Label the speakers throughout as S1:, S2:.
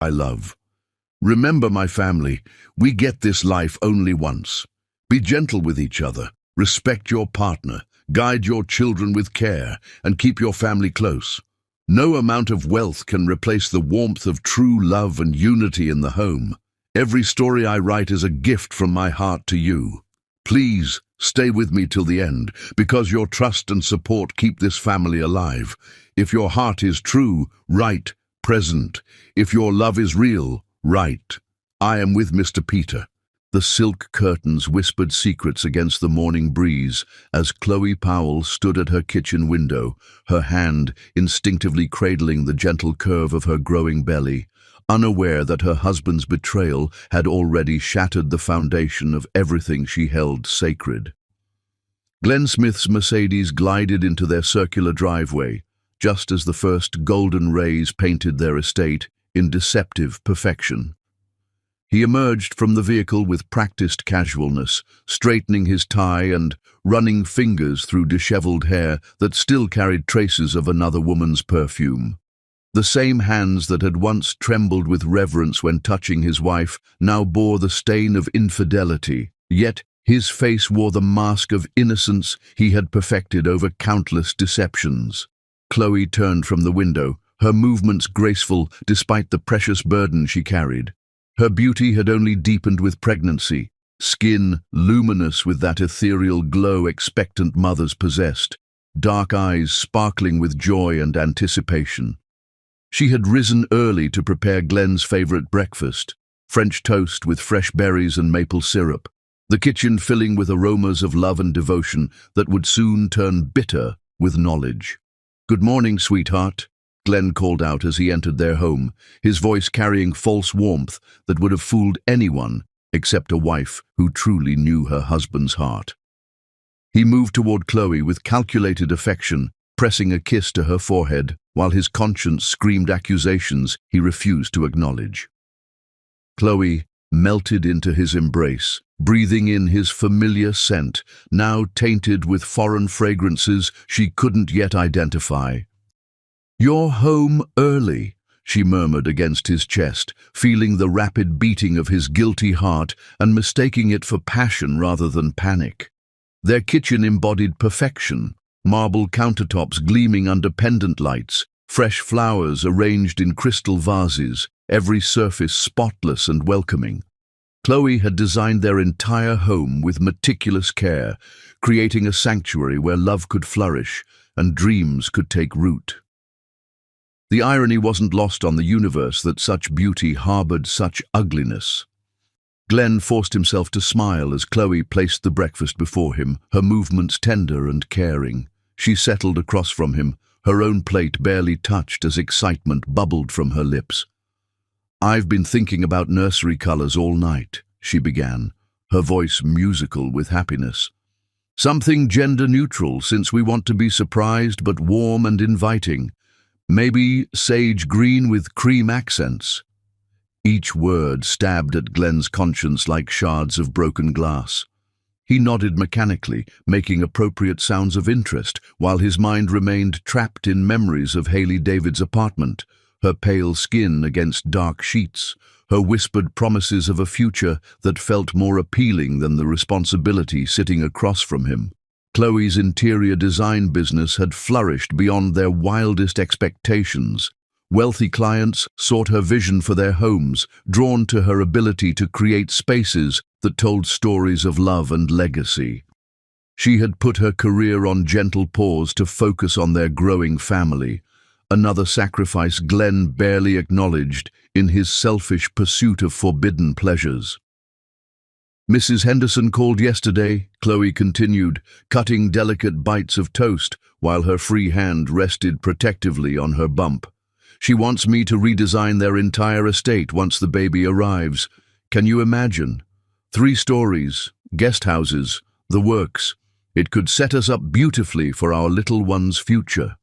S1: I love. Remember, my family, we get this life only once. Be gentle with each other, respect your partner, guide your children with care, and keep your family close. No amount of wealth can replace the warmth of true love and unity in the home. Every story I write is a gift from my heart to you. Please stay with me till the end, because your trust and support keep this family alive. If your heart is true, right, present. If your love is real, right. I am with Mr. Peter. The silk curtains whispered secrets against the morning breeze as Chloe Powell stood at her kitchen window, her hand instinctively cradling the gentle curve of her growing belly, unaware that her husband's betrayal had already shattered the foundation of everything she held sacred. Glenn Smith's Mercedes glided into their circular driveway, just as the first golden rays painted their estate in deceptive perfection. He emerged from the vehicle with practiced casualness, straightening his tie and running fingers through disheveled hair that still carried traces of another woman's perfume. The same hands that had once trembled with reverence when touching his wife now bore the stain of infidelity, yet his face wore the mask of innocence he had perfected over countless deceptions. Chloe turned from the window, her movements graceful despite the precious burden she carried. Her beauty had only deepened with pregnancy, skin luminous with that ethereal glow expectant mothers possessed, dark eyes sparkling with joy and anticipation. She had risen early to prepare Glenn's favorite breakfast, French toast with fresh berries and maple syrup, the kitchen filling with aromas of love and devotion that would soon turn bitter with knowledge. "Good morning, sweetheart," Glenn called out as he entered their home, his voice carrying false warmth that would have fooled anyone except a wife who truly knew her husband's heart. He moved toward Chloe with calculated affection, pressing a kiss to her forehead, while his conscience screamed accusations he refused to acknowledge. Chloe melted into his embrace, breathing in his familiar scent, now tainted with foreign fragrances she couldn't yet identify. "You're home early," she murmured against his chest, feeling the rapid beating of his guilty heart and mistaking it for passion rather than panic. Their kitchen embodied perfection, marble countertops gleaming under pendant lights, fresh flowers arranged in crystal vases, every surface spotless and welcoming. Chloe had designed their entire home with meticulous care, creating a sanctuary where love could flourish and dreams could take root. The irony wasn't lost on the universe that such beauty harbored such ugliness. Glenn forced himself to smile as Chloe placed the breakfast before him, her movements tender and caring. She settled across from him, her own plate barely touched as excitement bubbled from her lips. "I've been thinking about nursery colors all night," she began, her voice musical with happiness. "Something gender-neutral, since we want to be surprised but warm and inviting. Maybe sage green with cream accents." Each word stabbed at Glenn's conscience like shards of broken glass. He nodded mechanically, making appropriate sounds of interest, while his mind remained trapped in memories of Haley David's apartment, her pale skin against dark sheets, her whispered promises of a future that felt more appealing than the responsibility sitting across from him. Chloe's interior design business had flourished beyond their wildest expectations. Wealthy clients sought her vision for their homes, drawn to her ability to create spaces that told stories of love and legacy. She had put her career on gentle pause to focus on their growing family, another sacrifice Glenn barely acknowledged in his selfish pursuit of forbidden pleasures. "Mrs. Henderson called yesterday," Chloe continued, cutting delicate bites of toast while her free hand rested protectively on her bump. "She wants me to redesign their entire estate once the baby arrives. Can you imagine? 3 stories, guest houses, the works. It could set us up beautifully for our little one's future."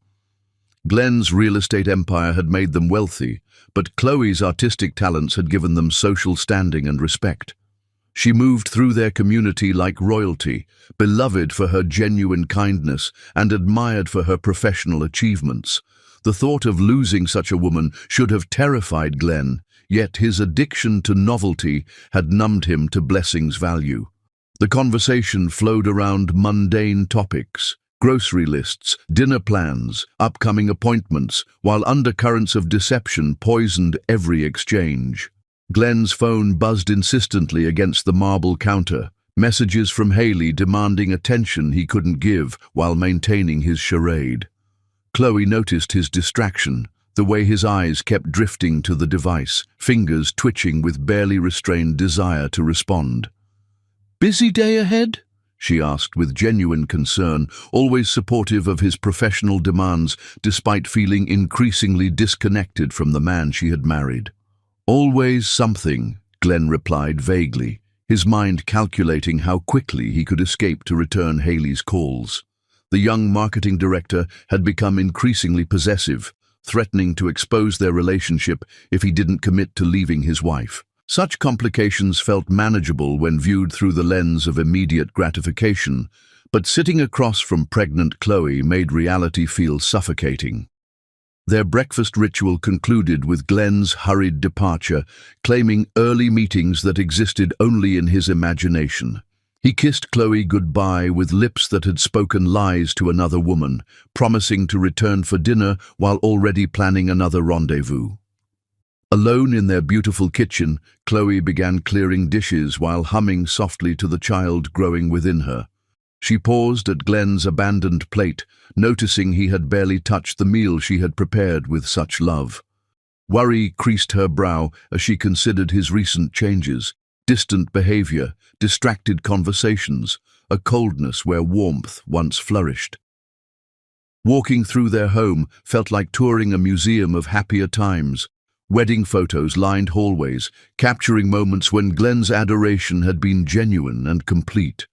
S1: Glenn's real estate empire had made them wealthy, but Chloe's artistic talents had given them social standing and respect. She moved through their community like royalty, beloved for her genuine kindness and admired for her professional achievements. The thought of losing such a woman should have terrified Glenn, yet his addiction to novelty had numbed him to blessing's value. The conversation flowed around mundane topics: grocery lists, dinner plans, upcoming appointments, while undercurrents of deception poisoned every exchange. Glenn's phone buzzed insistently against the marble counter, messages from Haley demanding attention he couldn't give while maintaining his charade. Chloe noticed his distraction, the way his eyes kept drifting to the device, fingers twitching with barely restrained desire to respond. "Busy day ahead?" she asked with genuine concern, always supportive of his professional demands despite feeling increasingly disconnected from the man she had married. "Always something," Glenn replied vaguely, his mind calculating how quickly he could escape to return Haley's calls. The young marketing director had become increasingly possessive, threatening to expose their relationship if he didn't commit to leaving his wife. Such complications felt manageable when viewed through the lens of immediate gratification, but sitting across from pregnant Chloe made reality feel suffocating. Their breakfast ritual concluded with Glenn's hurried departure, claiming early meetings that existed only in his imagination. He kissed Chloe goodbye with lips that had spoken lies to another woman, promising to return for dinner while already planning another rendezvous. Alone in their beautiful kitchen, Chloe began clearing dishes while humming softly to the child growing within her. She paused at Glenn's abandoned plate, noticing he had barely touched the meal she had prepared with such love. Worry creased her brow as she considered his recent changes: distant behavior, distracted conversations, a coldness where warmth once flourished. Walking through their home felt like touring a museum of happier times. Wedding photos lined hallways, capturing moments when Glenn's adoration had been genuine and complete.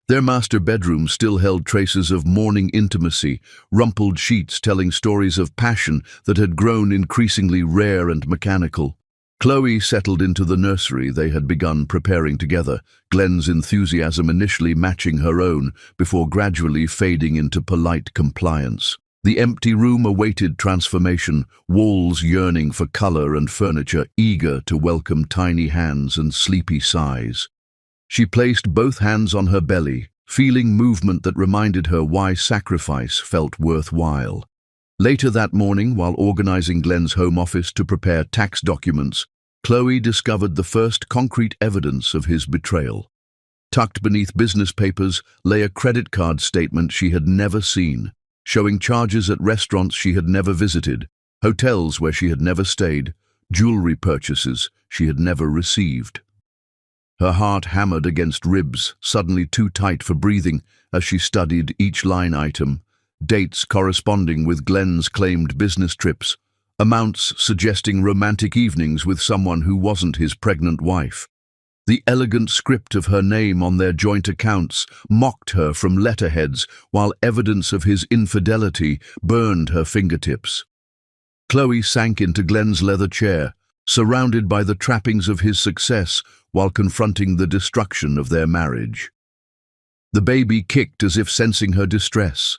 S1: Their master bedroom still held traces of morning intimacy, rumpled sheets telling stories of passion that had grown increasingly rare and mechanical. Chloe settled into the nursery they had begun preparing together, Glenn's enthusiasm initially matching her own before gradually fading into polite compliance. The empty room awaited transformation, walls yearning for color and furniture eager to welcome tiny hands and sleepy sighs. She placed both hands on her belly, feeling movement that reminded her why sacrifice felt worthwhile. Later that morning, while organizing Glenn's home office to prepare tax documents, Chloe discovered the first concrete evidence of his betrayal. Tucked beneath business papers lay a credit card statement she had never seen, showing charges at restaurants she had never visited, hotels where she had never stayed, jewelry purchases she had never received. Her heart hammered against ribs, suddenly too tight for breathing, as she studied each line item, dates corresponding with Glenn's claimed business trips, amounts suggesting romantic evenings with someone who wasn't his pregnant wife. The elegant script of her name on their joint accounts mocked her from letterheads, while evidence of his infidelity burned her fingertips. Chloe sank into Glenn's leather chair, surrounded by the trappings of his success while confronting the destruction of their marriage. The baby kicked as if sensing her distress,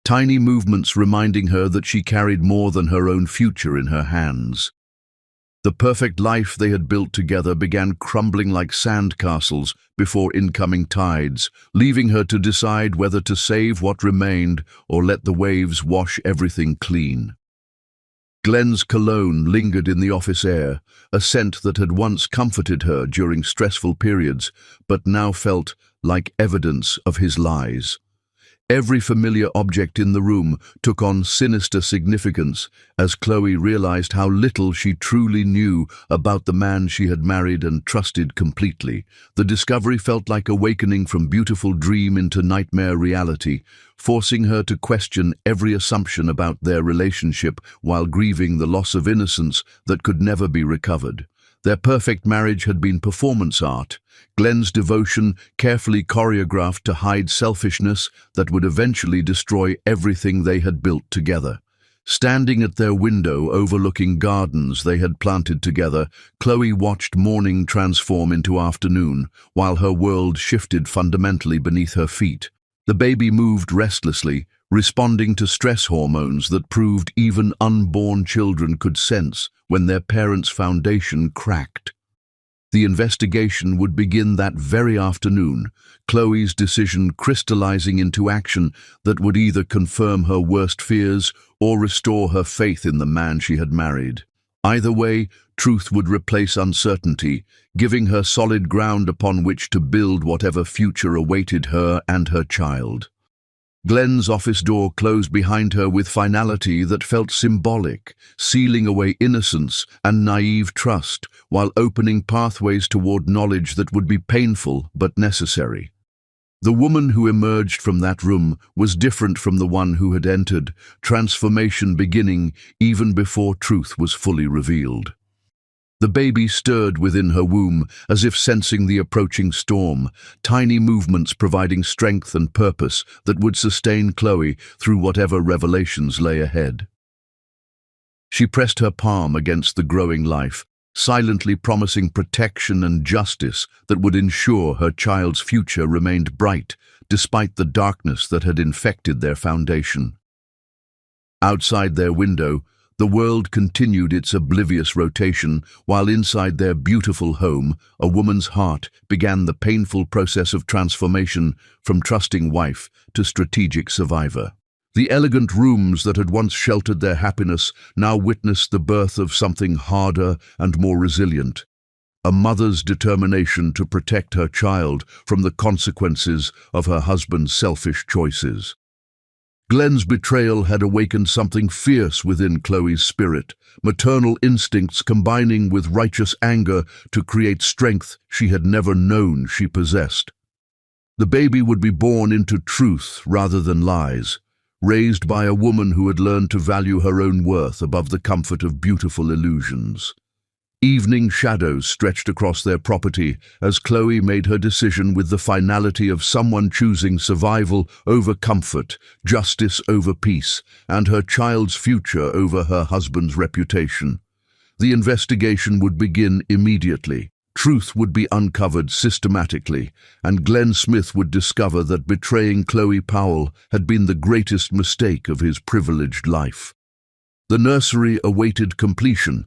S1: tiny movements reminding her that she carried more than her own future in her hands. The perfect life they had built together began crumbling like sandcastles before incoming tides, leaving her to decide whether to save what remained or let the waves wash everything clean. Glenn's cologne lingered in the office air, a scent that had once comforted her during stressful periods, but now felt like evidence of his lies. Every familiar object in the room took on sinister significance as Chloe realized how little she truly knew about the man she had married and trusted completely. The discovery felt like awakening from beautiful dream into nightmare reality, forcing her to question every assumption about their relationship while grieving the loss of innocence that could never be recovered. Their perfect marriage had been performance art, Glenn's devotion carefully choreographed to hide selfishness that would eventually destroy everything they had built together. Standing at their window overlooking gardens they had planted together, Chloe watched morning transform into afternoon, while her world shifted fundamentally beneath her feet. The baby moved restlessly, responding to stress hormones that proved even unborn children could sense when their parents' foundation cracked. The investigation would begin that very afternoon, Chloe's decision crystallizing into action that would either confirm her worst fears or restore her faith in the man she had married. Either way, truth would replace uncertainty, giving her solid ground upon which to build whatever future awaited her and her child. Glenn's office door closed behind her with finality that felt symbolic, sealing away innocence and naive trust, while opening pathways toward knowledge that would be painful but necessary. The woman who emerged from that room was different from the one who had entered, transformation beginning even before truth was fully revealed. The baby stirred within her womb as if sensing the approaching storm, tiny movements providing strength and purpose that would sustain Chloe through whatever revelations lay ahead. She pressed her palm against the growing life, silently promising protection and justice that would ensure her child's future remained bright despite the darkness that had infected their foundation. Outside their window, the world continued its oblivious rotation, while inside their beautiful home, a woman's heart began the painful process of transformation from trusting wife to strategic survivor. The elegant rooms that had once sheltered their happiness now witnessed the birth of something harder and more resilient. A mother's determination to protect her child from the consequences of her husband's selfish choices. Glenn's betrayal had awakened something fierce within Chloe's spirit, maternal instincts combining with righteous anger to create strength she had never known she possessed. The baby would be born into truth rather than lies, raised by a woman who had learned to value her own worth above the comfort of beautiful illusions. Evening shadows stretched across their property as Chloe made her decision with the finality of someone choosing survival over comfort, justice over peace, and her child's future over her husband's reputation. The investigation would begin immediately. Truth would be uncovered systematically, and Glenn Smith would discover that betraying Chloe Powell had been the greatest mistake of his privileged life. The nursery awaited completion,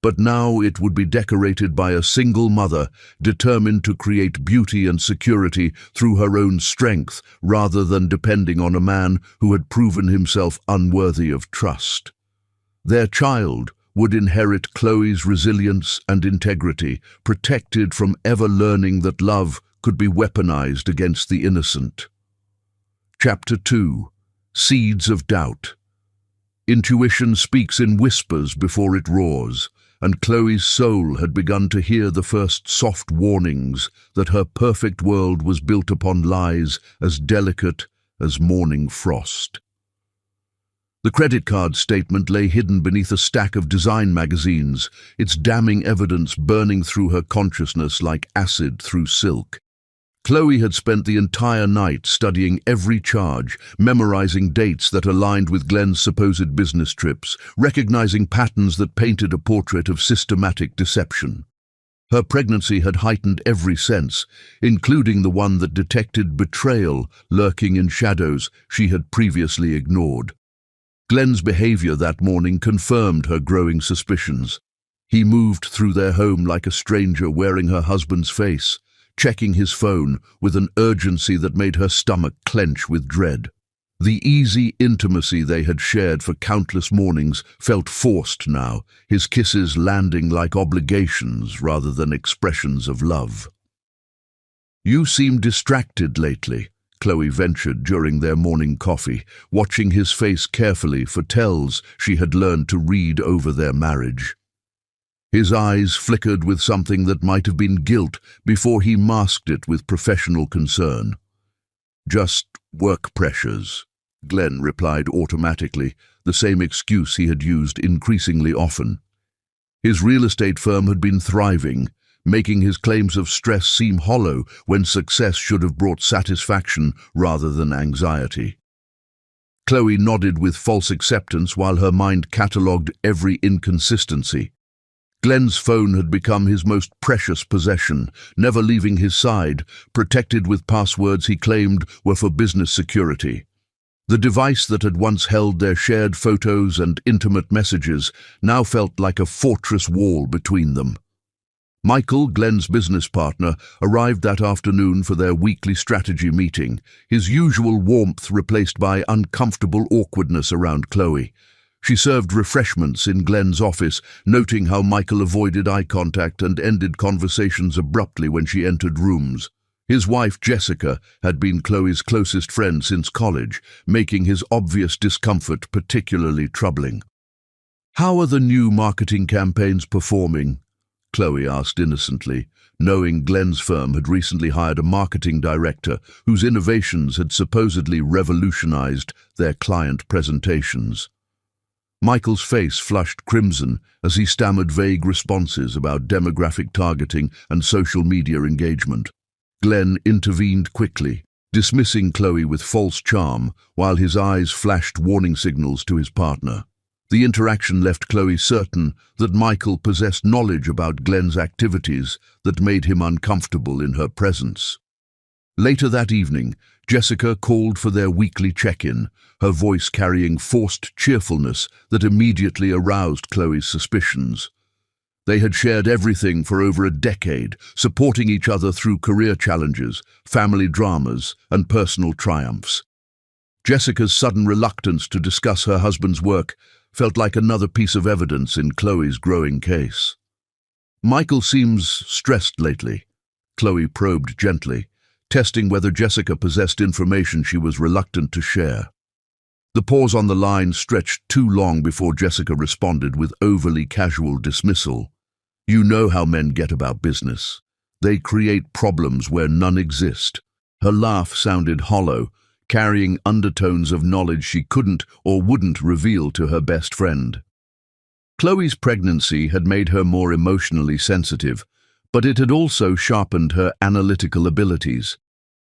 S1: but now it would be decorated by a single mother determined to create beauty and security through her own strength rather than depending on a man who had proven himself unworthy of trust. Their child would inherit Chloe's resilience and integrity, protected from ever learning that love could be weaponized against the innocent. Chapter 2. Seeds of Doubt. Intuition speaks in whispers before it roars, and Chloe's soul had begun to hear the first soft warnings that her perfect world was built upon lies as delicate as morning frost. The credit card statement lay hidden beneath a stack of design magazines, its damning evidence burning through her consciousness like acid through silk. Chloe had spent the entire night studying every charge, memorizing dates that aligned with Glenn's supposed business trips, recognizing patterns that painted a portrait of systematic deception. Her pregnancy had heightened every sense, including the one that detected betrayal lurking in shadows she had previously ignored. Glenn's behavior that morning confirmed her growing suspicions. He moved through their home like a stranger wearing her husband's face, checking his phone with an urgency that made her stomach clench with dread. The easy intimacy they had shared for countless mornings felt forced now, his kisses landing like obligations rather than expressions of love. "You seem distracted lately," Chloe ventured during their morning coffee, watching his face carefully for tells she had learned to read over their marriage. His eyes flickered with something that might have been guilt before he masked it with professional concern. "Just work pressures," Glenn replied automatically, the same excuse he had used increasingly often. His real estate firm had been thriving, making his claims of stress seem hollow when success should have brought satisfaction rather than anxiety. Chloe nodded with false acceptance while her mind catalogued every inconsistency. Glenn's phone had become his most precious possession, never leaving his side, protected with passwords he claimed were for business security. The device that had once held their shared photos and intimate messages now felt like a fortress wall between them. Michael, Glenn's business partner, arrived that afternoon for their weekly strategy meeting, his usual warmth replaced by uncomfortable awkwardness around Chloe. She served refreshments in Glenn's office, noting how Michael avoided eye contact and ended conversations abruptly when she entered rooms. His wife, Jessica, had been Chloe's closest friend since college, making his obvious discomfort particularly troubling. "How are the new marketing campaigns performing?" Chloe asked innocently, knowing Glenn's firm had recently hired a marketing director whose innovations had supposedly revolutionized their client presentations. Michael's face flushed crimson as he stammered vague responses about demographic targeting and social media engagement. Glenn intervened quickly, dismissing Chloe with false charm, while his eyes flashed warning signals to his partner. The interaction left Chloe certain that Michael possessed knowledge about Glenn's activities that made him uncomfortable in her presence. Later that evening, Jessica called for their weekly check-in, her voice carrying forced cheerfulness that immediately aroused Chloe's suspicions. They had shared everything for over a decade, supporting each other through career challenges, family dramas, and personal triumphs. Jessica's sudden reluctance to discuss her husband's work felt like another piece of evidence in Chloe's growing case. "Michael seems stressed lately," Chloe probed gently, testing whether Jessica possessed information she was reluctant to share. The pause on the line stretched too long before Jessica responded with overly casual dismissal. "You know how men get about business. They create problems where none exist." Her laugh sounded hollow, carrying undertones of knowledge she couldn't or wouldn't reveal to her best friend. Chloe's pregnancy had made her more emotionally sensitive, but it had also sharpened her analytical abilities.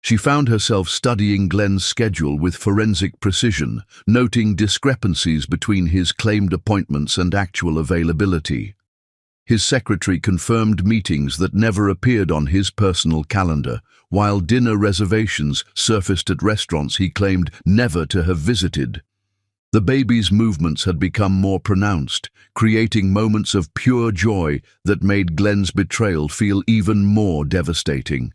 S1: She found herself studying Glenn's schedule with forensic precision, noting discrepancies between his claimed appointments and actual availability. His secretary confirmed meetings that never appeared on his personal calendar, while dinner reservations surfaced at restaurants he claimed never to have visited. The baby's movements had become more pronounced, creating moments of pure joy that made Glenn's betrayal feel even more devastating.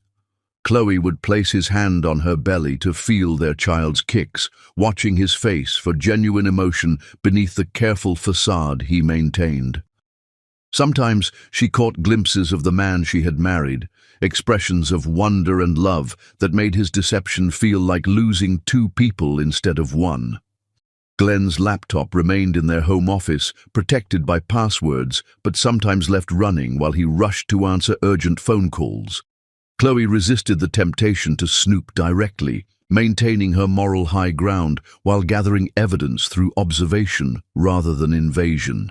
S1: Chloe would place his hand on her belly to feel their child's kicks, watching his face for genuine emotion beneath the careful facade he maintained. Sometimes she caught glimpses of the man she had married, expressions of wonder and love that made his deception feel like losing two people instead of one. Glenn's laptop remained in their home office, protected by passwords, but sometimes left running while he rushed to answer urgent phone calls. Chloe resisted the temptation to snoop directly, maintaining her moral high ground while gathering evidence through observation rather than invasion.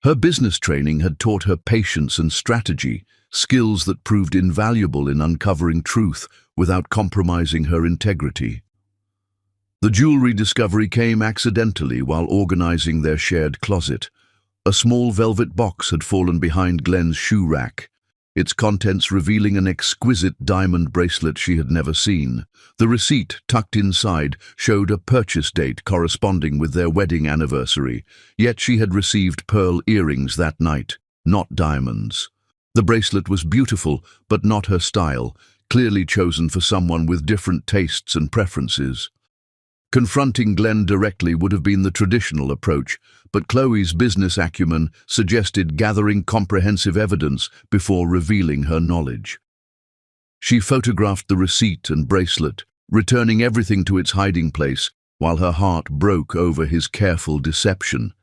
S1: Her business training had taught her patience and strategy, skills that proved invaluable in uncovering truth without compromising her integrity. The jewelry discovery came accidentally while organizing their shared closet. A small velvet box had fallen behind Glenn's shoe rack, its contents revealing an exquisite diamond bracelet she had never seen. The receipt, tucked inside, showed a purchase date corresponding with their wedding anniversary, yet she had received pearl earrings that night, not diamonds. The bracelet was beautiful, but not her style, clearly chosen for someone with different tastes and preferences. Confronting Glenn directly would have been the traditional approach, but Chloe's business acumen suggested gathering comprehensive evidence before revealing her knowledge. She photographed the receipt and bracelet, returning everything to its hiding place, while her heart broke over his careful deception.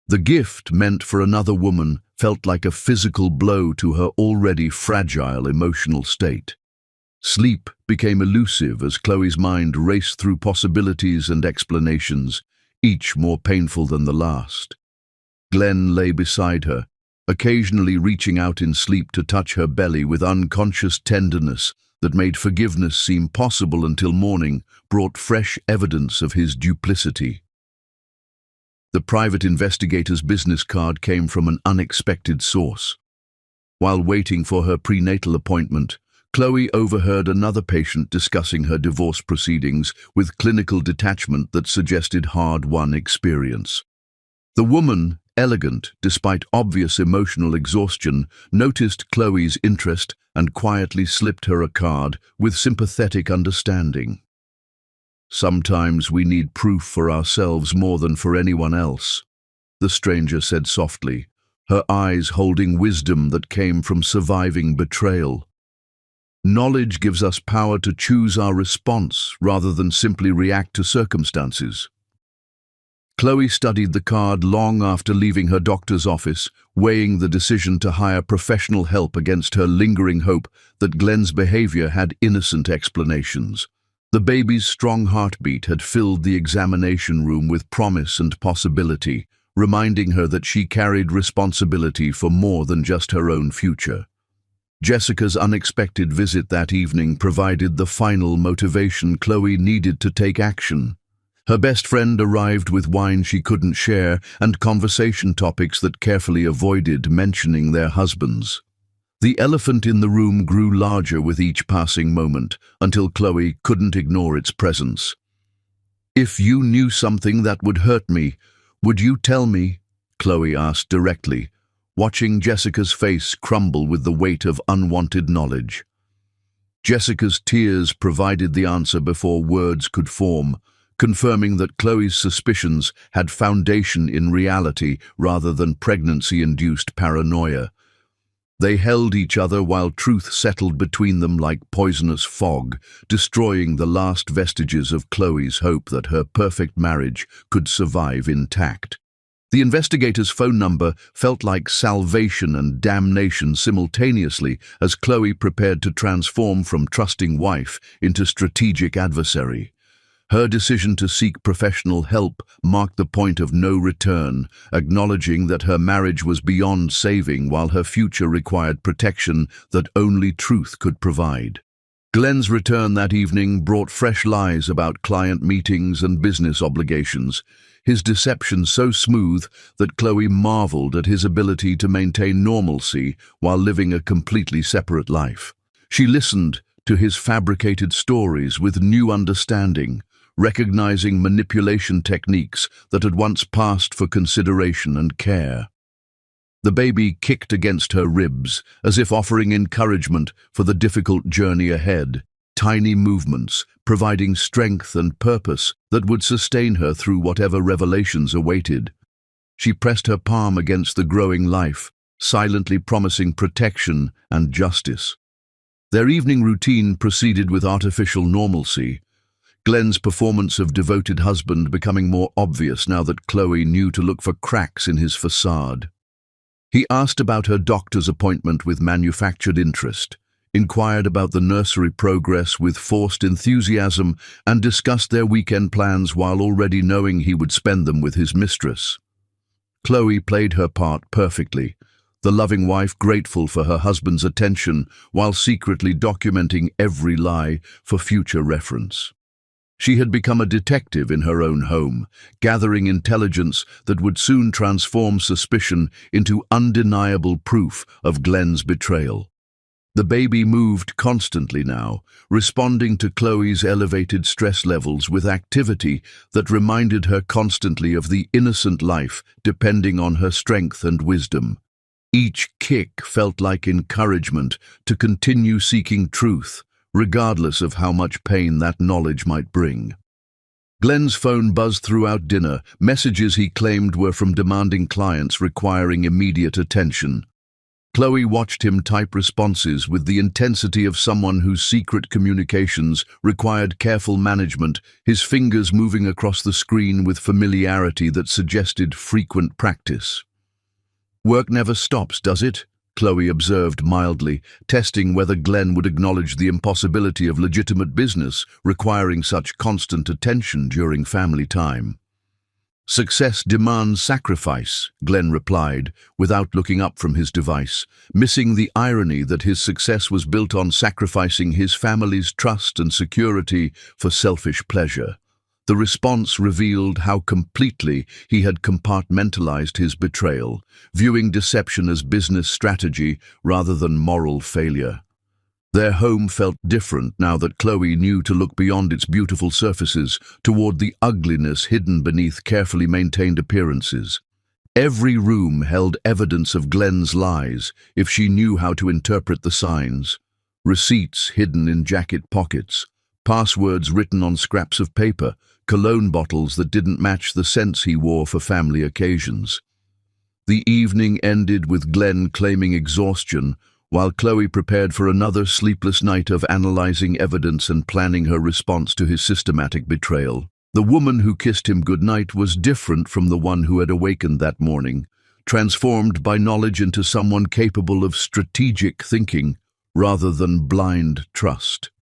S1: The gift meant for another woman felt like a physical blow to her already fragile emotional state. Sleep became elusive as Chloe's mind raced through possibilities and explanations, each more painful than the last. Glenn lay beside her, occasionally reaching out in sleep to touch her belly with unconscious tenderness that made forgiveness seem possible until morning brought fresh evidence of his duplicity. The private investigator's business card came from an unexpected source. While waiting for her prenatal appointment, Chloe overheard another patient discussing her divorce proceedings with clinical detachment that suggested hard-won experience. The woman, elegant despite obvious emotional exhaustion, noticed Chloe's interest and quietly slipped her a card with sympathetic understanding. "Sometimes we need proof for ourselves more than for anyone else," the stranger said softly, her eyes holding wisdom that came from surviving betrayal. "Knowledge gives us power to choose our response rather than simply react to circumstances." Chloe studied the card long after leaving her doctor's office, weighing the decision to hire professional help against her lingering hope that Glenn's behavior had innocent explanations. The baby's strong heartbeat had filled the examination room with promise and possibility, reminding her that she carried responsibility for more than just her own future. Jessica's unexpected visit that evening provided the final motivation Chloe needed to take action. Her best friend arrived with wine she couldn't share and conversation topics that carefully avoided mentioning their husbands. The elephant in the room grew larger with each passing moment, until Chloe couldn't ignore its presence. "If you knew something that would hurt me, would you tell me?" Chloe asked directly, watching Jessica's face crumble with the weight of unwanted knowledge. Jessica's tears provided the answer before words could form, confirming that Chloe's suspicions had foundation in reality rather than pregnancy-induced paranoia. They held each other while truth settled between them like poisonous fog, destroying the last vestiges of Chloe's hope that her perfect marriage could survive intact. The investigator's phone number felt like salvation and damnation simultaneously as Chloe prepared to transform from trusting wife into strategic adversary. Her decision to seek professional help marked the point of no return, acknowledging that her marriage was beyond saving while her future required protection that only truth could provide. Glenn's return that evening brought fresh lies about client meetings and business obligations, his deception so smooth that Chloe marveled at his ability to maintain normalcy while living a completely separate life. She listened to his fabricated stories with new understanding, recognizing manipulation techniques that had once passed for consideration and care. The baby kicked against her ribs, as if offering encouragement for the difficult journey ahead, tiny movements providing strength and purpose that would sustain her through whatever revelations awaited. She pressed her palm against the growing life, silently promising protection and justice. Their evening routine proceeded with artificial normalcy, Glenn's performance of devoted husband becoming more obvious now that Chloe knew to look for cracks in his facade. He asked about her doctor's appointment with manufactured interest, inquired about the nursery progress with forced enthusiasm, and discussed their weekend plans while already knowing he would spend them with his mistress. Chloe played her part perfectly, the loving wife grateful for her husband's attention while secretly documenting every lie for future reference. She had become a detective in her own home, gathering intelligence that would soon transform suspicion into undeniable proof of Glenn's betrayal. The baby moved constantly now, responding to Chloe's elevated stress levels with activity that reminded her constantly of the innocent life depending on her strength and wisdom. Each kick felt like encouragement to continue seeking truth, regardless of how much pain that knowledge might bring. Glenn's phone buzzed throughout dinner, messages he claimed were from demanding clients requiring immediate attention. Chloe watched him type responses with the intensity of someone whose secret communications required careful management, his fingers moving across the screen with familiarity that suggested frequent practice. "Work never stops, does it?" Chloe observed mildly, testing whether Glenn would acknowledge the impossibility of legitimate business requiring such constant attention during family time. "Success demands sacrifice," Glenn replied, without looking up from his device, missing the irony that his success was built on sacrificing his family's trust and security for selfish pleasure. The response revealed how completely he had compartmentalized his betrayal, viewing deception as business strategy rather than moral failure. Their home felt different now that Chloe knew to look beyond its beautiful surfaces toward the ugliness hidden beneath carefully maintained appearances. Every room held evidence of Glenn's lies if she knew how to interpret the signs. Receipts hidden in jacket pockets, passwords written on scraps of paper, cologne bottles that didn't match the scents he wore for family occasions. The evening ended with Glenn claiming exhaustion, while Chloe prepared for another sleepless night of analyzing evidence and planning her response to his systematic betrayal. The woman who kissed him goodnight was different from the one who had awakened that morning, transformed by knowledge into someone capable of strategic thinking rather than blind trust.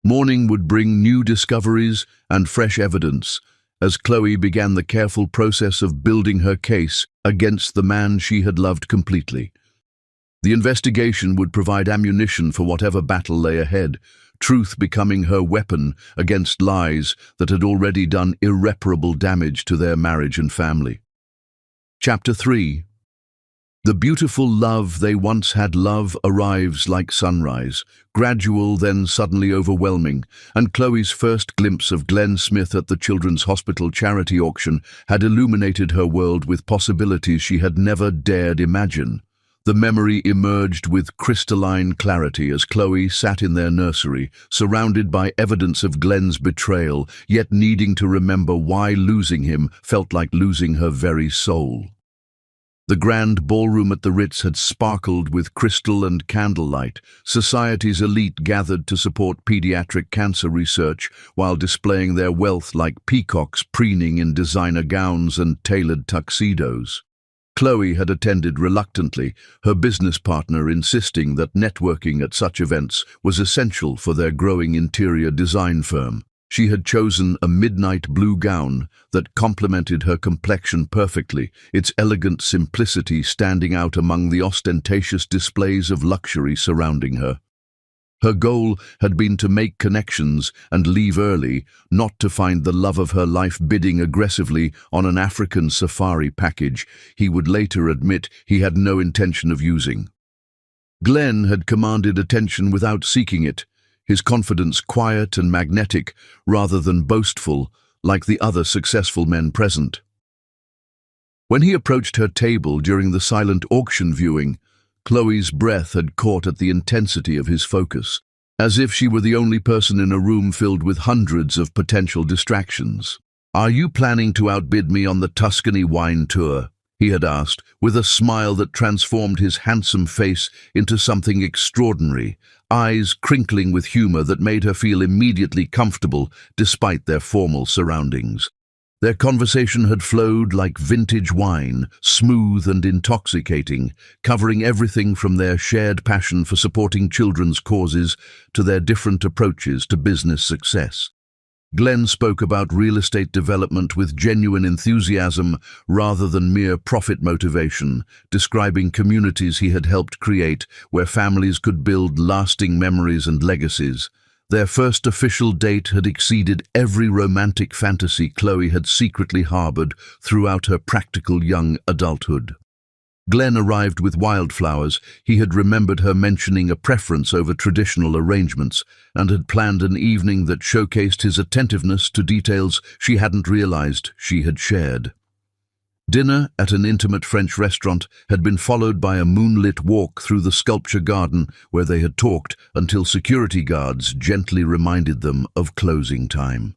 S1: Morning would bring new discoveries and fresh evidence as Chloe began the careful process of building her case against the man she had loved completely. The investigation would provide ammunition for whatever battle lay ahead, truth becoming her weapon against lies that had already done irreparable damage to their marriage and family. Chapter 3. The beautiful love they once had. Love arrives like sunrise, gradual then suddenly overwhelming, and Chloe's first glimpse of Glenn Smith at the Children's Hospital charity auction had illuminated her world with possibilities she had never dared imagine. The memory emerged with crystalline clarity as Chloe sat in their nursery, surrounded by evidence of Glenn's betrayal, yet needing to remember why losing him felt like losing her very soul. The grand ballroom at the Ritz had sparkled with crystal and candlelight. Society's elite gathered to support pediatric cancer research while displaying their wealth like peacocks preening in designer gowns and tailored tuxedos. Chloe had attended reluctantly, her business partner insisting that networking at such events was essential for their growing interior design firm. She had chosen a midnight blue gown that complemented her complexion perfectly, its elegant simplicity standing out among the ostentatious displays of luxury surrounding her. Her goal had been to make connections and leave early, not to find the love of her life bidding aggressively on an African safari package he would later admit he had no intention of using. Glenn had commanded attention without seeking it, his confidence quiet and magnetic rather than boastful, like the other successful men present. When he approached her table during the silent auction viewing, Chloe's breath had caught at the intensity of his focus, as if she were the only person in a room filled with hundreds of potential distractions. "Are you planning to outbid me on the Tuscany wine tour?" he had asked, with a smile that transformed his handsome face into something extraordinary, eyes crinkling with humor that made her feel immediately comfortable despite their formal surroundings. Their conversation had flowed like vintage wine, smooth and intoxicating, covering everything from their shared passion for supporting children's causes to their different approaches to business success. Glenn spoke about real estate development with genuine enthusiasm rather than mere profit motivation, describing communities he had helped create where families could build lasting memories and legacies. Their first official date had exceeded every romantic fantasy Chloe had secretly harbored throughout her practical young adulthood. Glenn arrived with wildflowers. He had remembered her mentioning a preference over traditional arrangements and had planned an evening that showcased his attentiveness to details she hadn't realized she had shared. Dinner at an intimate French restaurant had been followed by a moonlit walk through the sculpture garden where they had talked until security guards gently reminded them of closing time.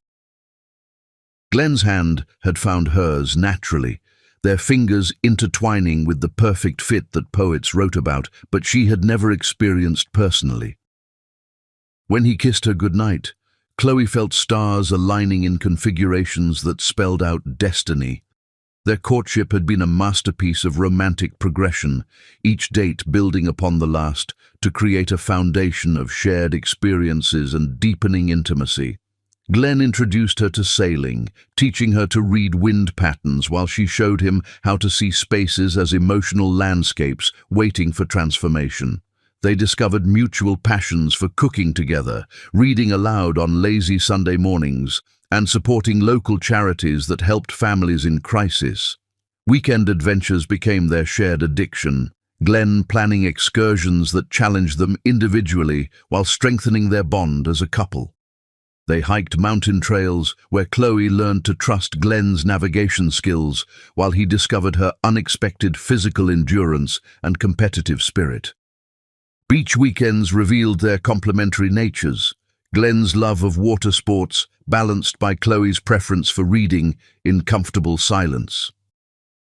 S1: Glenn's hand had found hers naturally, their fingers intertwining with the perfect fit that poets wrote about, but she had never experienced personally. When he kissed her goodnight, Chloe felt stars aligning in configurations that spelled out destiny. Their courtship had been a masterpiece of romantic progression, each date building upon the last to create a foundation of shared experiences and deepening intimacy. Glenn introduced her to sailing, teaching her to read wind patterns while she showed him how to see spaces as emotional landscapes waiting for transformation. They discovered mutual passions for cooking together, reading aloud on lazy Sunday mornings, and supporting local charities that helped families in crisis. Weekend adventures became their shared addiction, Glenn planning excursions that challenged them individually while strengthening their bond as a couple. They hiked mountain trails where Chloe learned to trust Glenn's navigation skills while he discovered her unexpected physical endurance and competitive spirit. Beach weekends revealed their complementary natures, Glenn's love of water sports balanced by Chloe's preference for reading in comfortable silence.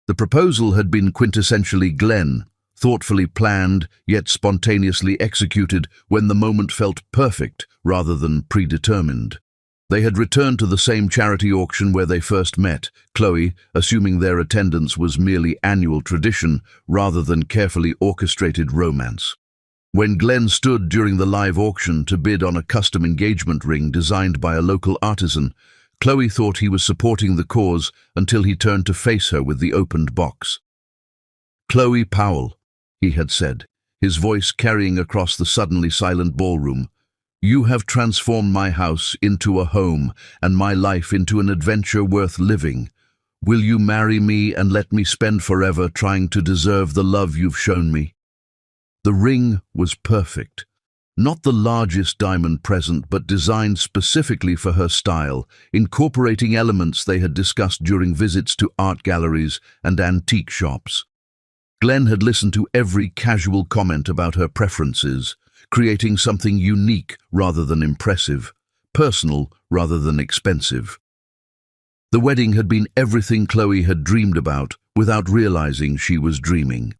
S1: The proposal had been quintessentially Glenn, thoughtfully planned yet spontaneously executed when the moment felt perfect rather than predetermined. They had returned to the same charity auction where they first met, Chloe assuming their attendance was merely annual tradition rather than carefully orchestrated romance. When Glenn stood during the live auction to bid on a custom engagement ring designed by a local artisan, Chloe thought he was supporting the cause until he turned to face her with the opened box. "Chloe Powell," he had said, his voice carrying across the suddenly silent ballroom, "you have transformed my house into a home and my life into an adventure worth living. Will you marry me and let me spend forever trying to deserve the love you've shown me?" The ring was perfect. Not the largest diamond present, but designed specifically for her style, incorporating elements they had discussed during visits to art galleries and antique shops. Glenn had listened to every casual comment about her preferences, creating something unique rather than impressive, personal rather than expensive. The wedding had been everything Chloe had dreamed about without realizing she was dreaming.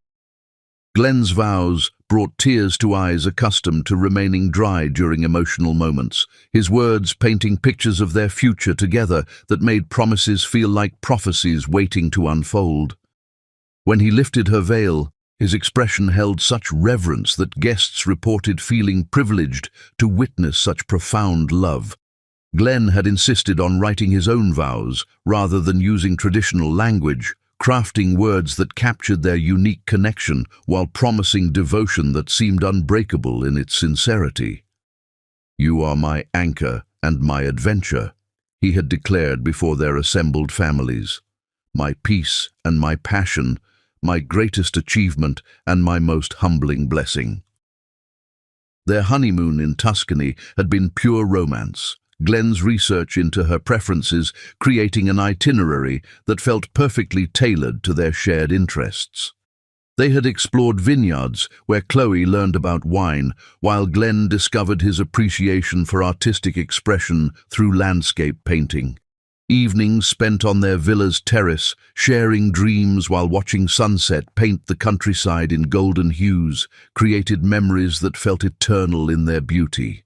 S1: Glenn's vows brought tears to eyes accustomed to remaining dry during emotional moments, his words painting pictures of their future together that made promises feel like prophecies waiting to unfold. When he lifted her veil, his expression held such reverence that guests reported feeling privileged to witness such profound love. Glenn had insisted on writing his own vows rather than using traditional language, crafting words that captured their unique connection while promising devotion that seemed unbreakable in its sincerity. "You are my anchor and my adventure," he had declared before their assembled families. "My peace and my passion, my greatest achievement and my most humbling blessing." Their honeymoon in Tuscany had been pure romance, Glenn's research into her preferences creating an itinerary that felt perfectly tailored to their shared interests. They had explored vineyards where Chloe learned about wine, while Glenn discovered his appreciation for artistic expression through landscape painting. Evenings spent on their villa's terrace, sharing dreams while watching sunset paint the countryside in golden hues, created memories that felt eternal in their beauty.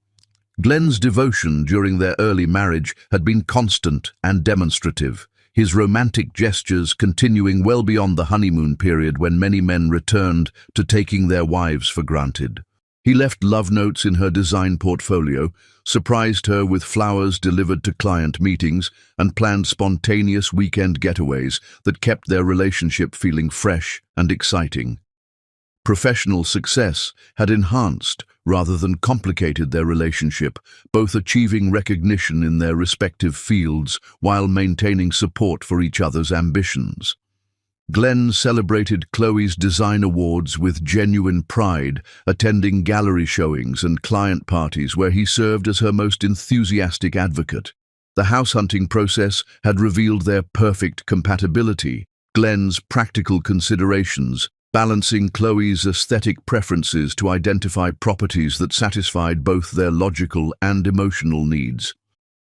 S1: Glenn's devotion during their early marriage had been constant and demonstrative, his romantic gestures continuing well beyond the honeymoon period when many men returned to taking their wives for granted. He left love notes in her design portfolio, surprised her with flowers delivered to client meetings, and planned spontaneous weekend getaways that kept their relationship feeling fresh and exciting. Professional success had enhanced rather than complicated their relationship, both achieving recognition in their respective fields while maintaining support for each other's ambitions. Glenn celebrated Chloe's design awards with genuine pride, attending gallery showings and client parties where he served as her most enthusiastic advocate. The house hunting process had revealed their perfect compatibility, Glenn's practical considerations, balancing Chloe's aesthetic preferences to identify properties that satisfied both their logical and emotional needs.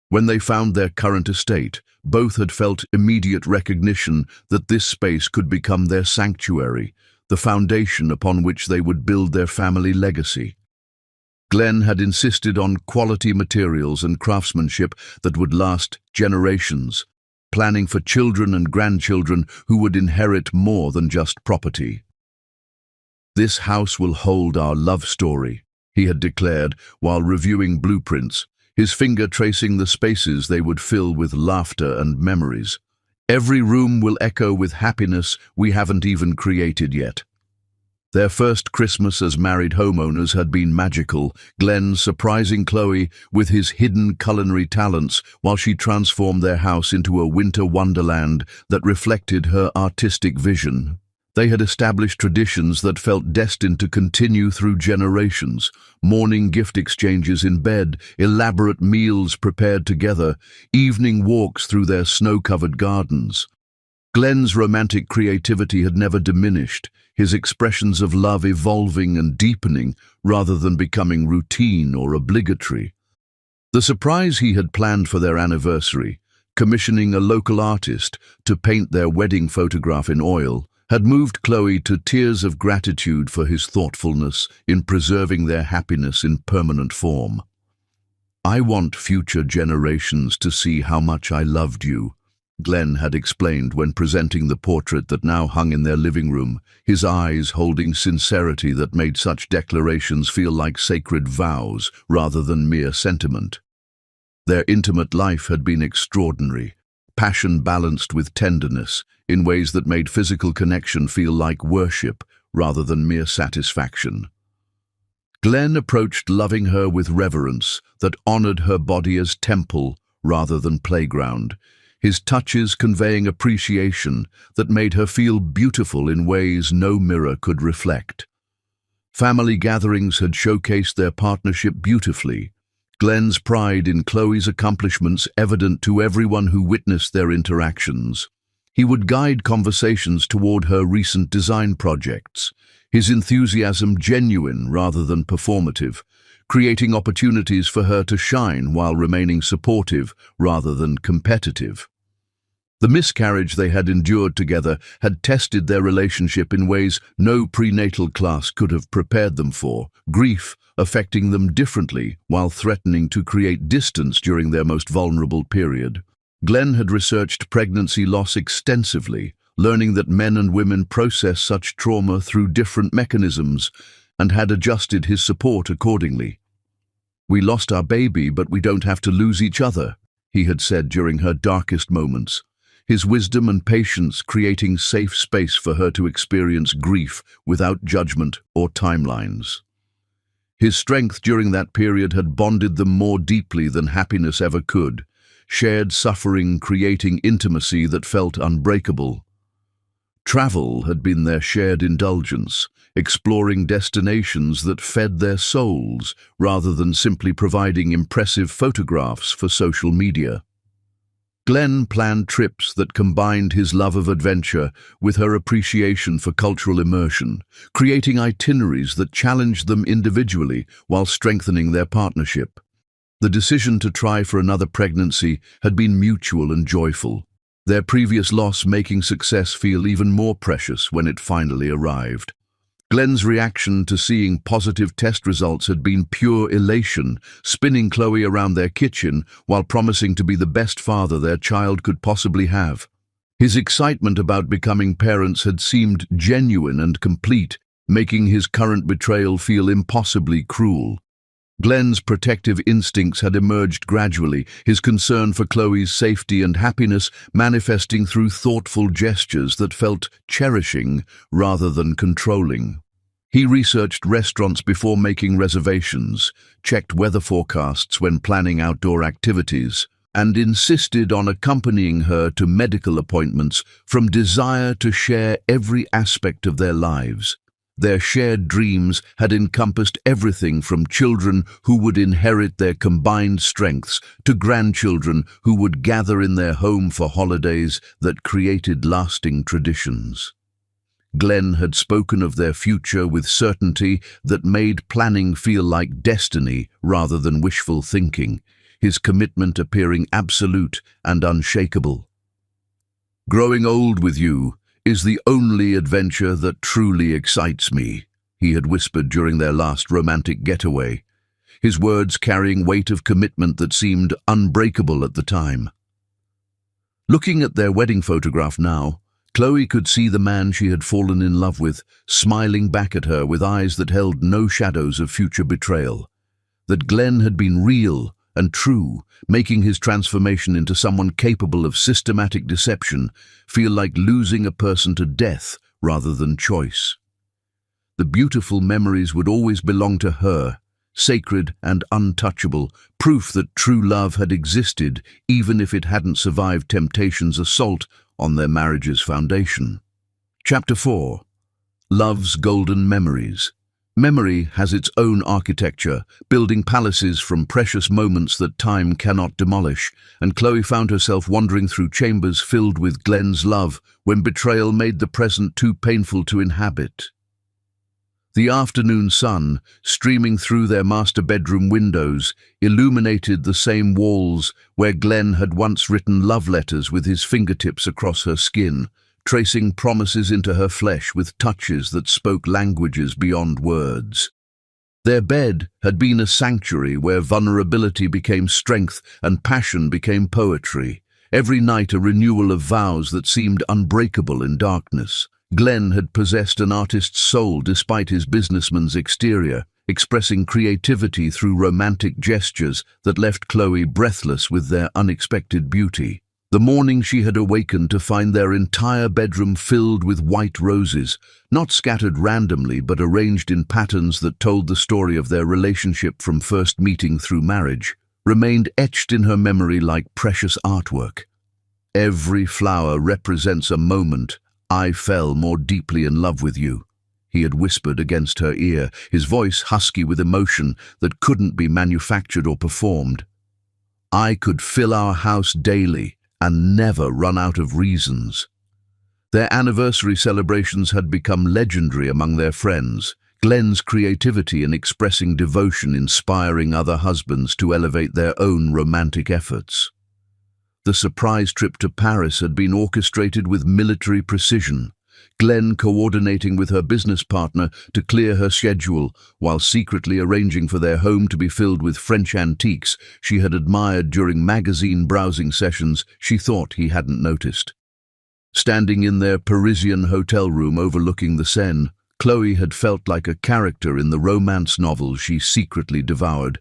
S1: When they found their current estate, both had felt immediate recognition that this space could become their sanctuary, the foundation upon which they would build their family legacy. Glenn had insisted on quality materials and craftsmanship that would last generations, planning for children and grandchildren who would inherit more than just property. "This house will hold our love story," he had declared while reviewing blueprints, his finger tracing the spaces they would fill with laughter and memories. "Every room will echo with happiness we haven't even created yet." Their first Christmas as married homeowners had been magical, Glenn surprising Chloe with his hidden culinary talents while she transformed their house into a winter wonderland that reflected her artistic vision. They had established traditions that felt destined to continue through generations: morning gift exchanges in bed, elaborate meals prepared together, evening walks through their snow-covered gardens. Glenn's romantic creativity had never diminished, his expressions of love evolving and deepening rather than becoming routine or obligatory. The surprise he had planned for their anniversary, commissioning a local artist to paint their wedding photograph in oil, had moved Chloe to tears of gratitude for his thoughtfulness in preserving their happiness in permanent form. "I want future generations to see how much I loved you," Glenn had explained when presenting the portrait that now hung in their living room, his eyes holding sincerity that made such declarations feel like sacred vows rather than mere sentiment. Their intimate life had been extraordinary, passion balanced with tenderness, in ways that made physical connection feel like worship rather than mere satisfaction. Glenn approached loving her with reverence that honored her body as temple rather than playground, his touches conveying appreciation that made her feel beautiful in ways no mirror could reflect. Family gatherings had showcased their partnership beautifully, Glenn's pride in Chloe's accomplishments evident to everyone who witnessed their interactions. He would guide conversations toward her recent design projects, his enthusiasm genuine rather than performative, creating opportunities for her to shine while remaining supportive rather than competitive. The miscarriage they had endured together had tested their relationship in ways no prenatal class could have prepared them for, grief affecting them differently while threatening to create distance during their most vulnerable period. Glenn had researched pregnancy loss extensively, learning that men and women process such trauma through different mechanisms, and had adjusted his support accordingly. "We lost our baby, but we don't have to lose each other," he had said during her darkest moments, his wisdom and patience creating safe space for her to experience grief without judgment or timelines. His strength during that period had bonded them more deeply than happiness ever could, shared suffering creating intimacy that felt unbreakable. Travel had been their shared indulgence, exploring destinations that fed their souls rather than simply providing impressive photographs for social media. Glenn planned trips that combined his love of adventure with her appreciation for cultural immersion, creating itineraries that challenged them individually while strengthening their partnership. The decision to try for another pregnancy had been mutual and joyful, their previous loss making success feel even more precious when it finally arrived. Glenn's reaction to seeing positive test results had been pure elation, spinning Chloe around their kitchen while promising to be the best father their child could possibly have. His excitement about becoming parents had seemed genuine and complete, making his current betrayal feel impossibly cruel. Glenn's protective instincts had emerged gradually, his concern for Chloe's safety and happiness manifesting through thoughtful gestures that felt cherishing rather than controlling. He researched restaurants before making reservations, checked weather forecasts when planning outdoor activities, and insisted on accompanying her to medical appointments from desire to share every aspect of their lives. Their shared dreams had encompassed everything from children who would inherit their combined strengths to grandchildren who would gather in their home for holidays that created lasting traditions. Glenn had spoken of their future with certainty that made planning feel like destiny rather than wishful thinking, his commitment appearing absolute and unshakable. "Growing old with you is the only adventure that truly excites me," he had whispered during their last romantic getaway, his words carrying weight of commitment that seemed unbreakable at the time. Looking at their wedding photograph now, Chloe could see the man she had fallen in love with, smiling back at her with eyes that held no shadows of future betrayal. That Glenn had been real and true, making his transformation into someone capable of systematic deception feel like losing a person to death rather than choice. The beautiful memories would always belong to her, sacred and untouchable, proof that true love had existed even if it hadn't survived temptation's assault on their marriage's foundation. Chapter 4. Love's golden memories. Memory has its own architecture, building palaces from precious moments that time cannot demolish, and Chloe found herself wandering through chambers filled with Glenn's love when betrayal made the present too painful to inhabit. The afternoon sun, streaming through their master bedroom windows, illuminated the same walls where Glenn had once written love letters with his fingertips across her skin, tracing promises into her flesh with touches that spoke languages beyond words. Their bed had been a sanctuary where vulnerability became strength and passion became poetry, every night a renewal of vows that seemed unbreakable in darkness. Glenn had possessed an artist's soul despite his businessman's exterior, expressing creativity through romantic gestures that left Chloe breathless with their unexpected beauty. The morning she had awakened to find their entire bedroom filled with white roses, not scattered randomly but arranged in patterns that told the story of their relationship from first meeting through marriage, remained etched in her memory like precious artwork. Every flower represents a moment. "I fell more deeply in love with you," he had whispered against her ear, his voice husky with emotion that couldn't be manufactured or performed. "I could fill our house daily and never run out of reasons." Their anniversary celebrations had become legendary among their friends, Glenn's creativity in expressing devotion inspiring other husbands to elevate their own romantic efforts. The surprise trip to Paris had been orchestrated with military precision, Glenn coordinating with her business partner to clear her schedule while secretly arranging for their home to be filled with French antiques she had admired during magazine browsing sessions she thought he hadn't noticed. Standing in their Parisian hotel room overlooking the Seine, Chloe had felt like a character in the romance novel she secretly devoured.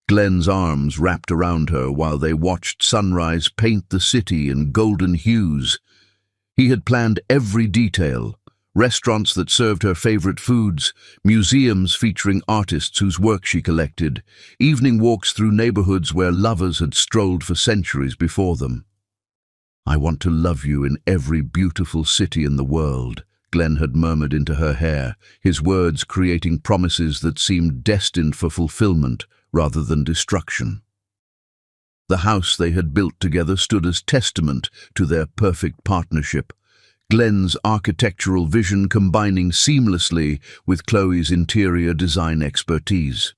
S1: Glenn's arms wrapped around her while they watched sunrise paint the city in golden hues. He had planned every detail, restaurants that served her favorite foods, museums featuring artists whose work she collected, evening walks through neighborhoods where lovers had strolled for centuries before them. "I want to love you in every beautiful city in the world," Glenn had murmured into her hair, his words creating promises that seemed destined for fulfillment rather than destruction. The house they had built together stood as testament to their perfect partnership, Glenn's architectural vision combining seamlessly with Chloe's interior design expertise.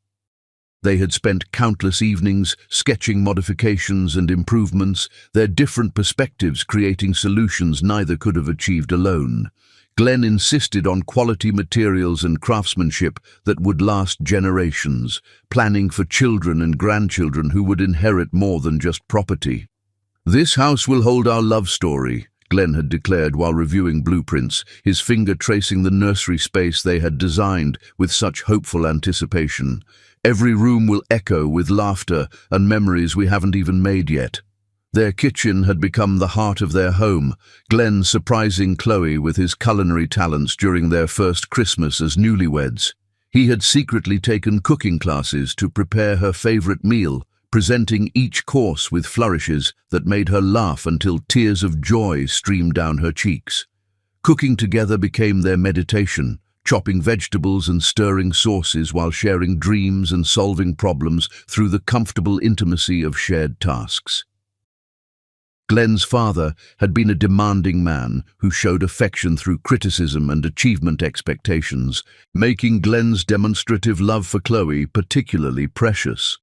S1: They had spent countless evenings sketching modifications and improvements, their different perspectives creating solutions neither could have achieved alone. Glenn insisted on quality materials and craftsmanship that would last generations, planning for children and grandchildren who would inherit more than just property. "This house will hold our love story," Glenn had declared while reviewing blueprints, his finger tracing the nursery space they had designed with such hopeful anticipation. "Every room will echo with laughter and memories we haven't even made yet." Their kitchen had become the heart of their home, Glenn surprising Chloe with his culinary talents during their first Christmas as newlyweds. He had secretly taken cooking classes to prepare her favorite meal, presenting each course with flourishes that made her laugh until tears of joy streamed down her cheeks. Cooking together became their meditation, chopping vegetables and stirring sauces while sharing dreams and solving problems through the comfortable intimacy of shared tasks. Glenn's father had been a demanding man who showed affection through criticism and achievement expectations, making Glenn's demonstrative love for Chloe particularly precious.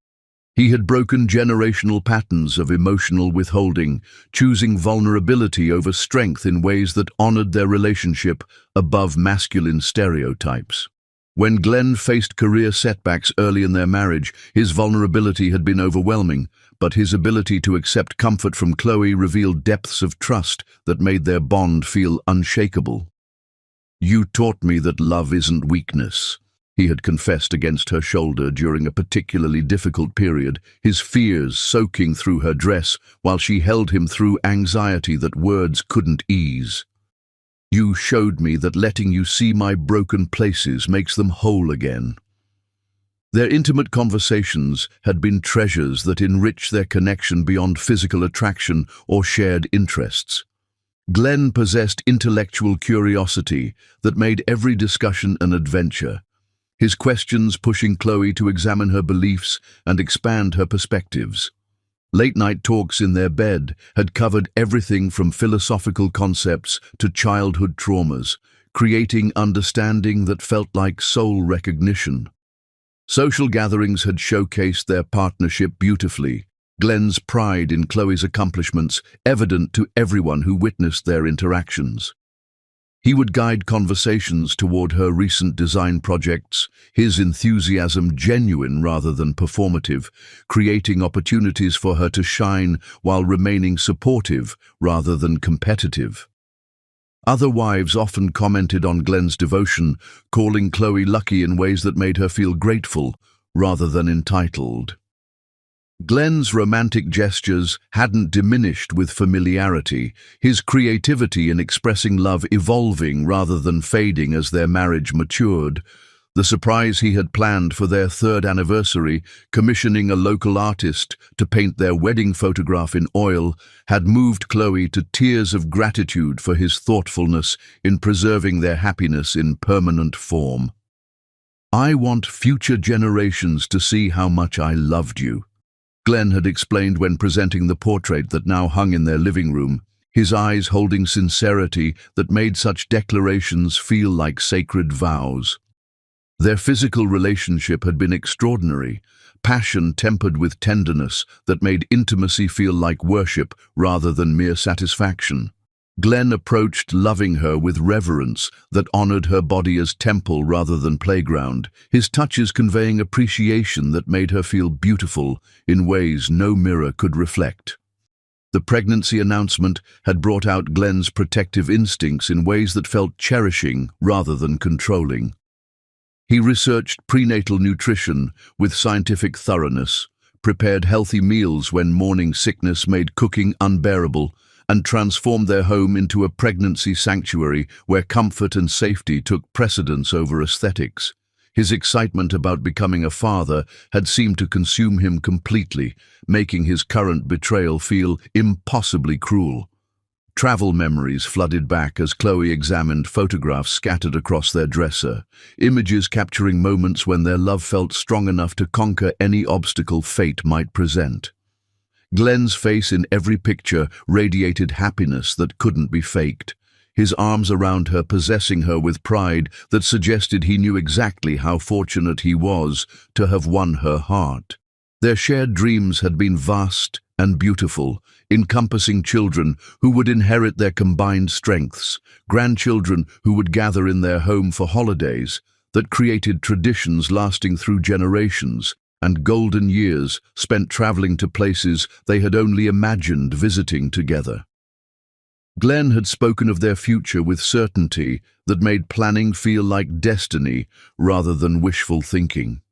S1: He had broken generational patterns of emotional withholding, choosing vulnerability over strength in ways that honored their relationship above masculine stereotypes. When Glenn faced career setbacks early in their marriage, his vulnerability had been overwhelming, but his ability to accept comfort from Chloe revealed depths of trust that made their bond feel unshakable. "You taught me that love isn't weakness," he had confessed against her shoulder during a particularly difficult period, his fears soaking through her dress while she held him through anxiety that words couldn't ease. "You showed me that letting you see my broken places makes them whole again." Their intimate conversations had been treasures that enriched their connection beyond physical attraction or shared interests. Glenn possessed intellectual curiosity that made every discussion an adventure, his questions pushing Chloe to examine her beliefs and expand her perspectives. Late-night talks in their bed had covered everything from philosophical concepts to childhood traumas, creating understanding that felt like soul recognition. Social gatherings had showcased their partnership beautifully, Glenn's pride in Chloe's accomplishments evident to everyone who witnessed their interactions. He would guide conversations toward her recent design projects, his enthusiasm genuine rather than performative, creating opportunities for her to shine while remaining supportive rather than competitive. Other wives often commented on Glenn's devotion, calling Chloe lucky in ways that made her feel grateful rather than entitled. Glenn's romantic gestures hadn't diminished with familiarity, his creativity in expressing love evolving rather than fading as their marriage matured. The surprise he had planned for their third anniversary, commissioning a local artist to paint their wedding photograph in oil, had moved Chloe to tears of gratitude for his thoughtfulness in preserving their happiness in permanent form. "I want future generations to see how much I loved you," Glenn had explained when presenting the portrait that now hung in their living room, his eyes holding sincerity that made such declarations feel like sacred vows. Their physical relationship had been extraordinary, passion tempered with tenderness that made intimacy feel like worship rather than mere satisfaction. Glenn approached loving her with reverence that honored her body as temple rather than playground, his touches conveying appreciation that made her feel beautiful in ways no mirror could reflect. The pregnancy announcement had brought out Glenn's protective instincts in ways that felt cherishing rather than controlling. He researched prenatal nutrition with scientific thoroughness, prepared healthy meals when morning sickness made cooking unbearable, and transformed their home into a pregnancy sanctuary where comfort and safety took precedence over aesthetics. His excitement about becoming a father had seemed to consume him completely, making his current betrayal feel impossibly cruel. Travel memories flooded back as Chloe examined photographs scattered across their dresser, images capturing moments when their love felt strong enough to conquer any obstacle fate might present. Glenn's face in every picture radiated happiness that couldn't be faked, his arms around her possessing her with pride that suggested he knew exactly how fortunate he was to have won her heart. Their shared dreams had been vast and beautiful, encompassing children who would inherit their combined strengths, grandchildren who would gather in their home for holidays, that created traditions lasting through generations, and golden years spent traveling to places they had only imagined visiting together. Glenn had spoken of their future with certainty that made planning feel like destiny rather than wishful thinking.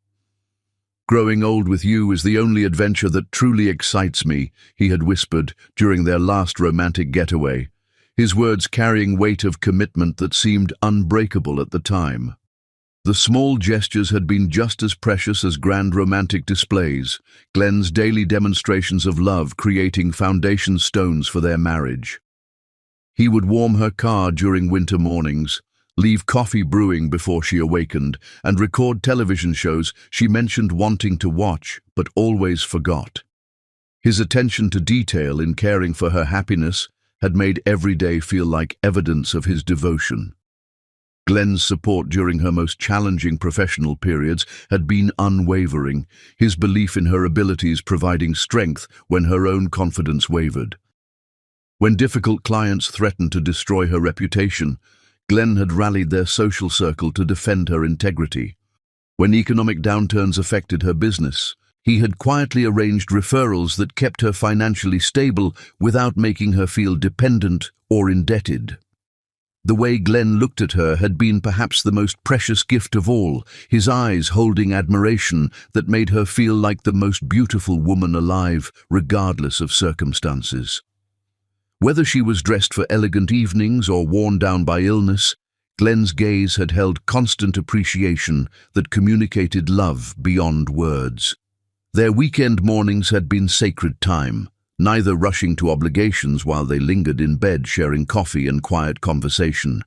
S1: "Growing old with you is the only adventure that truly excites me," he had whispered during their last romantic getaway, his words carrying weight of commitment that seemed unbreakable at the time. The small gestures had been just as precious as grand romantic displays, Glenn's daily demonstrations of love creating foundation stones for their marriage. He would warm her car during winter mornings, leave coffee brewing before she awakened, and record television shows she mentioned wanting to watch but always forgot. His attention to detail in caring for her happiness had made every day feel like evidence of his devotion. Glenn's support during her most challenging professional periods had been unwavering, his belief in her abilities providing strength when her own confidence wavered. When difficult clients threatened to destroy her reputation, Glenn had rallied their social circle to defend her integrity. When economic downturns affected her business, he had quietly arranged referrals that kept her financially stable without making her feel dependent or indebted. The way Glenn looked at her had been perhaps the most precious gift of all, his eyes holding admiration that made her feel like the most beautiful woman alive, regardless of circumstances. Whether she was dressed for elegant evenings or worn down by illness, Glenn's gaze had held constant appreciation that communicated love beyond words. Their weekend mornings had been sacred time, neither rushing to obligations while they lingered in bed sharing coffee and quiet conversation.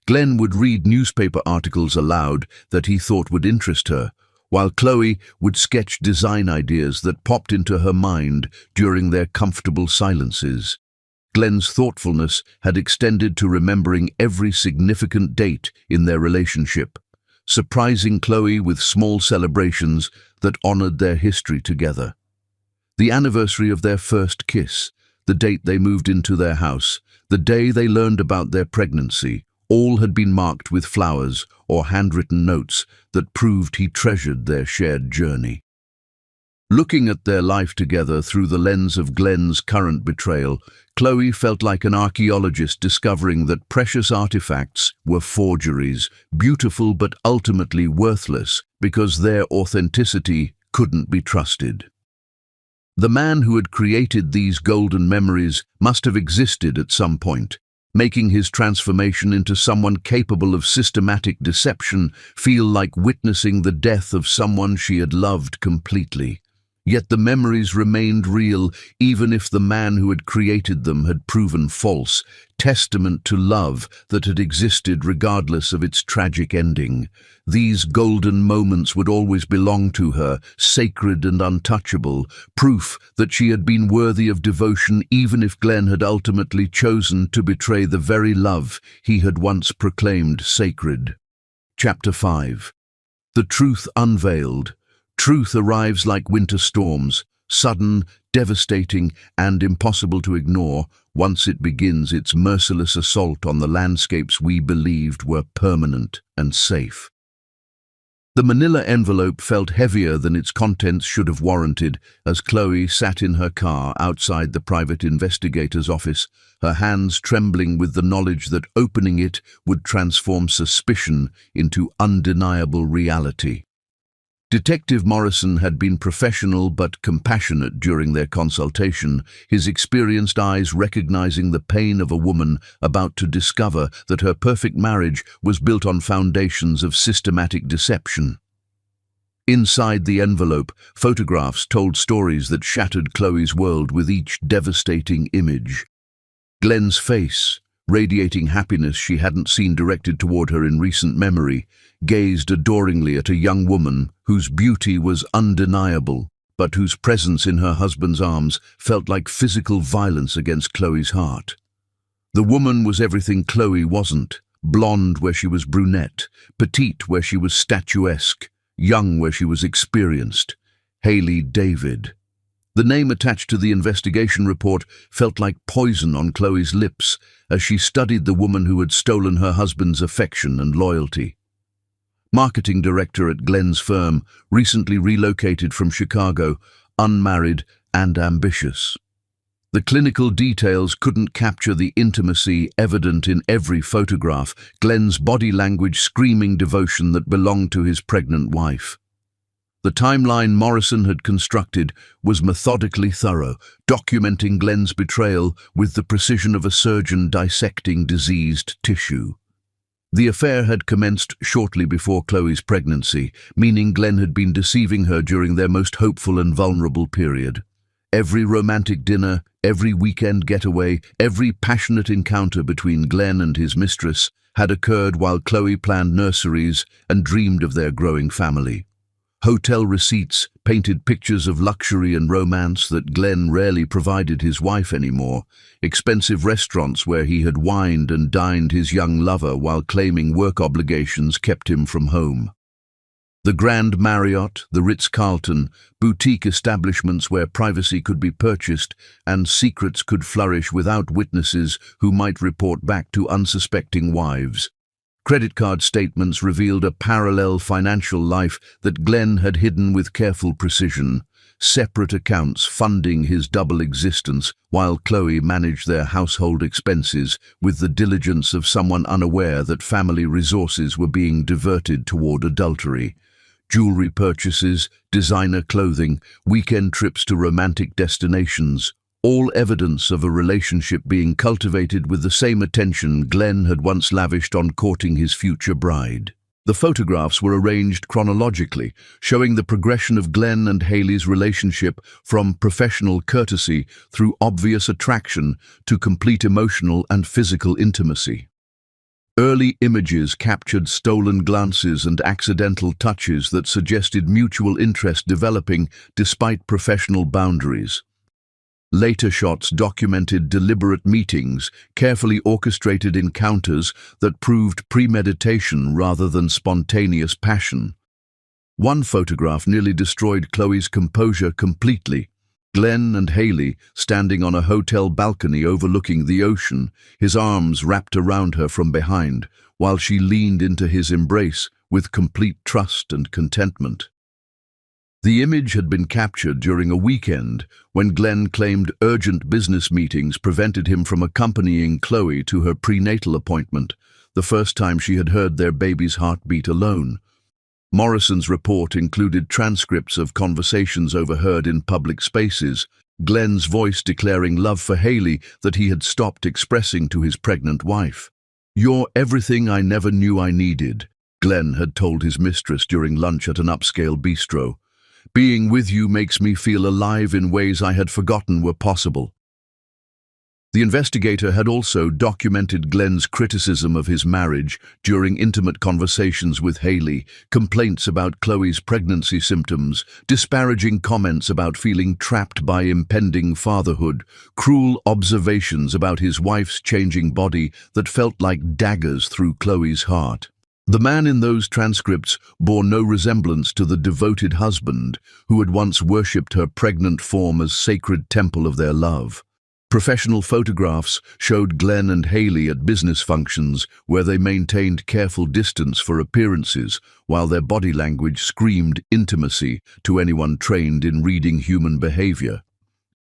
S1: Glenn would read newspaper articles aloud that he thought would interest her, while Chloe would sketch design ideas that popped into her mind during their comfortable silences. Glenn's thoughtfulness had extended to remembering every significant date in their relationship, surprising Chloe with small celebrations that honored their history together. The anniversary of their first kiss, the date they moved into their house, the day they learned about their pregnancy, all had been marked with flowers or handwritten notes that proved he treasured their shared journey. Looking at their life together through the lens of Glenn's current betrayal, Chloe felt like an archaeologist discovering that precious artifacts were forgeries, beautiful but ultimately worthless because their authenticity couldn't be trusted. The man who had created these golden memories must have existed at some point, making his transformation into someone capable of systematic deception feel like witnessing the death of someone she had loved completely. Yet the memories remained real, even if the man who had created them had proven false, testament to love that had existed regardless of its tragic ending. These golden moments would always belong to her, sacred and untouchable, proof that she had been worthy of devotion even if Glenn had ultimately chosen to betray the very love he had once proclaimed sacred. Chapter 5. The Truth Unveiled. Truth arrives like winter storms, sudden, devastating, and impossible to ignore once it begins its merciless assault on the landscapes we believed were permanent and safe. The manila envelope felt heavier than its contents should have warranted as Chloe sat in her car outside the private investigator's office, her hands trembling with the knowledge that opening it would transform suspicion into undeniable reality. Detective Morrison had been professional but compassionate during their consultation, his experienced eyes recognizing the pain of a woman about to discover that her perfect marriage was built on foundations of systematic deception. Inside the envelope, photographs told stories that shattered Chloe's world with each devastating image. Glenn's face, radiating happiness she hadn't seen directed toward her in recent memory, gazed adoringly at a young woman whose beauty was undeniable, but whose presence in her husband's arms felt like physical violence against Chloe's heart. The woman was everything Chloe wasn't, blonde where she was brunette, petite where she was statuesque, young where she was experienced. Haley David. The name attached to the investigation report felt like poison on Chloe's lips as she studied the woman who had stolen her husband's affection and loyalty. Marketing director at Glenn's firm, recently relocated from Chicago, unmarried and ambitious. The clinical details couldn't capture the intimacy evident in every photograph, Glenn's body language screaming devotion that belonged to his pregnant wife. The timeline Morrison had constructed was methodically thorough, documenting Glenn's betrayal with the precision of a surgeon dissecting diseased tissue. The affair had commenced shortly before Chloe's pregnancy, meaning Glenn had been deceiving her during their most hopeful and vulnerable period. Every romantic dinner, every weekend getaway, every passionate encounter between Glenn and his mistress had occurred while Chloe planned nurseries and dreamed of their growing family. Hotel receipts painted pictures of luxury and romance that Glenn rarely provided his wife anymore, expensive restaurants where he had wined and dined his young lover while claiming work obligations kept him from home. The Grand Marriott, the Ritz-Carlton, boutique establishments where privacy could be purchased and secrets could flourish without witnesses who might report back to unsuspecting wives. Credit card statements revealed a parallel financial life that Glenn had hidden with careful precision, separate accounts funding his double existence while Chloe managed their household expenses with the diligence of someone unaware that family resources were being diverted toward adultery. Jewelry purchases, designer clothing, weekend trips to romantic destinations, all evidence of a relationship being cultivated with the same attention Glenn had once lavished on courting his future bride. The photographs were arranged chronologically, showing the progression of Glenn and Hailey's relationship from professional courtesy through obvious attraction to complete emotional and physical intimacy. Early images captured stolen glances and accidental touches that suggested mutual interest developing despite professional boundaries. Later shots documented deliberate meetings, carefully orchestrated encounters that proved premeditation rather than spontaneous passion. One photograph nearly destroyed Chloe's composure completely. Glenn and Hailey standing on a hotel balcony overlooking the ocean, his arms wrapped around her from behind, while she leaned into his embrace with complete trust and contentment. The image had been captured during a weekend when Glenn claimed urgent business meetings prevented him from accompanying Chloe to her prenatal appointment, the first time she had heard their baby's heartbeat alone. Morrison's report included transcripts of conversations overheard in public spaces, Glenn's voice declaring love for Hailey that he had stopped expressing to his pregnant wife. "You're everything I never knew I needed," Glenn had told his mistress during lunch at an upscale bistro. "Being with you makes me feel alive in ways I had forgotten were possible." The investigator had also documented Glenn's criticism of his marriage during intimate conversations with Hailey, complaints about Chloe's pregnancy symptoms, disparaging comments about feeling trapped by impending fatherhood, cruel observations about his wife's changing body that felt like daggers through Chloe's heart. The man in those transcripts bore no resemblance to the devoted husband who had once worshipped her pregnant form as sacred temple of their love. Professional photographs showed Glenn and Hailey at business functions where they maintained careful distance for appearances, while their body language screamed intimacy to anyone trained in reading human behavior.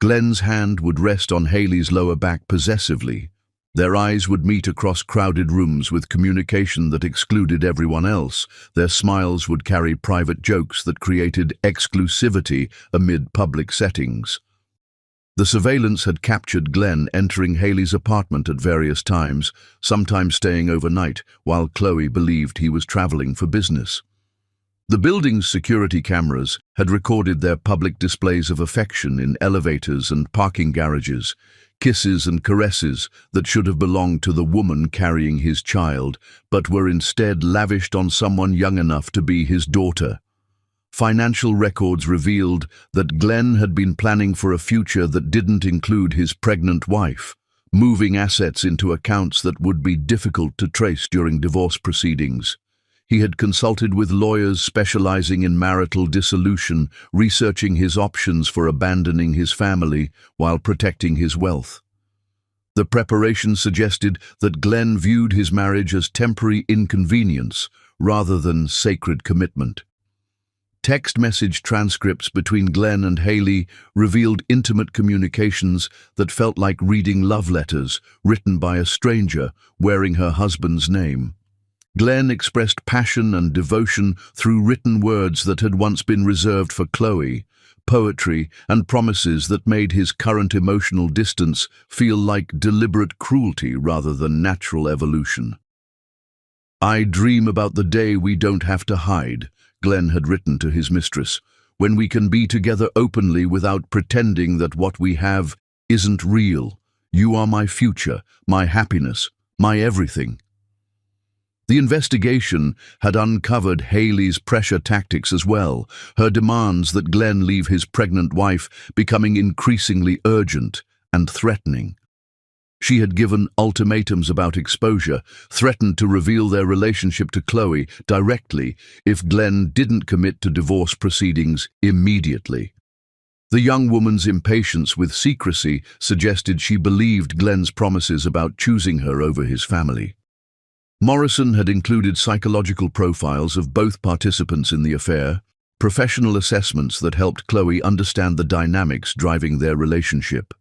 S1: Glenn's hand would rest on Hailey's lower back possessively. Their eyes would meet across crowded rooms with communication that excluded everyone else. Their smiles would carry private jokes that created exclusivity amid public settings. The surveillance had captured Glenn entering Hailey's apartment at various times, sometimes staying overnight, while Chloe believed he was traveling for business. The building's security cameras had recorded their public displays of affection in elevators and parking garages, kisses and caresses that should have belonged to the woman carrying his child, but were instead lavished on someone young enough to be his daughter. Financial records revealed that Glenn had been planning for a future that didn't include his pregnant wife, moving assets into accounts that would be difficult to trace during divorce proceedings. He had consulted with lawyers specializing in marital dissolution, researching his options for abandoning his family while protecting his wealth. The preparation suggested that Glenn viewed his marriage as temporary inconvenience rather than sacred commitment. Text message transcripts between Glenn and Hailey revealed intimate communications that felt like reading love letters written by a stranger wearing her husband's name. Glenn expressed passion and devotion through written words that had once been reserved for Chloe, poetry and promises that made his current emotional distance feel like deliberate cruelty rather than natural evolution. "I dream about the day we don't have to hide," Glenn had written to his mistress, "when we can be together openly without pretending that what we have isn't real. You are my future, my happiness, my everything." The investigation had uncovered Hailey's pressure tactics as well, her demands that Glenn leave his pregnant wife becoming increasingly urgent and threatening. She had given ultimatums about exposure, threatened to reveal their relationship to Chloe directly if Glenn didn't commit to divorce proceedings immediately. The young woman's impatience with secrecy suggested she believed Glenn's promises about choosing her over his family. Morrison had included psychological profiles of both participants in the affair, professional assessments that helped Chloe understand the dynamics driving their relationship.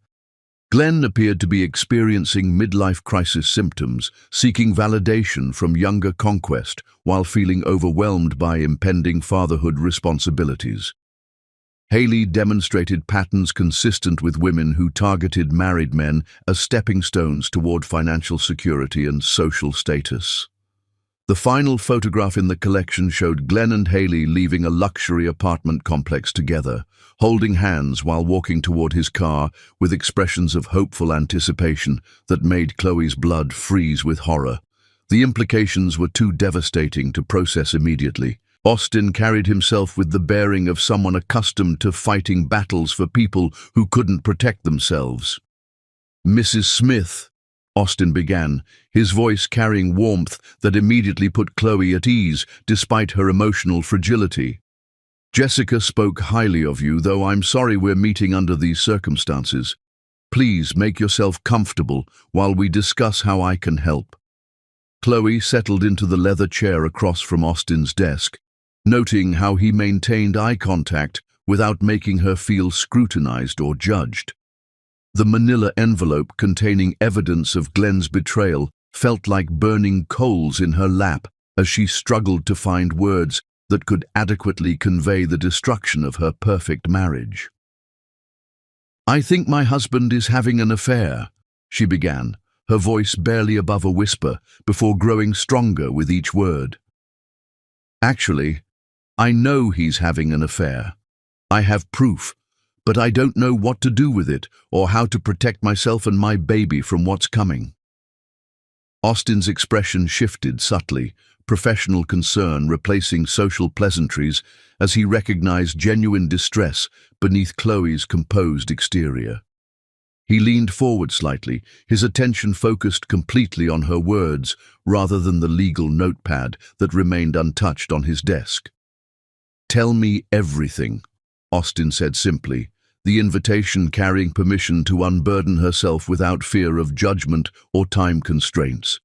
S1: Glenn appeared to be experiencing midlife crisis symptoms, seeking validation from younger conquest while feeling overwhelmed by impending fatherhood responsibilities. Hailey demonstrated patterns consistent with women who targeted married men as stepping stones toward financial security and social status. The final photograph in the collection showed Glenn and Haley leaving a luxury apartment complex together, holding hands while walking toward his car with expressions of hopeful anticipation that made Chloe's blood freeze with horror. The implications were too devastating to process immediately. Austin carried himself with the bearing of someone accustomed to fighting battles for people who couldn't protect themselves. "Mrs. Smith," Austin began, his voice carrying warmth that immediately put Chloe at ease despite her emotional fragility. "Jessica spoke highly of you, though I'm sorry we're meeting under these circumstances. Please make yourself comfortable while we discuss how I can help." Chloe settled into the leather chair across from Austin's desk, noting how he maintained eye contact without making her feel scrutinized or judged. The manila envelope containing evidence of Glenn's betrayal felt like burning coals in her lap as she struggled to find words that could adequately convey the destruction of her perfect marriage. "I think my husband is having an affair," she began, her voice barely above a whisper before growing stronger with each word. "Actually, I know he's having an affair. I have proof, but I don't know what to do with it or how to protect myself and my baby from what's coming." Austin's expression shifted subtly, professional concern replacing social pleasantries as he recognized genuine distress beneath Chloe's composed exterior. He leaned forward slightly, his attention focused completely on her words rather than the legal notepad that remained untouched on his desk. "Tell me everything," Austin said simply, the invitation carrying permission to unburden herself without fear of judgment or time constraints.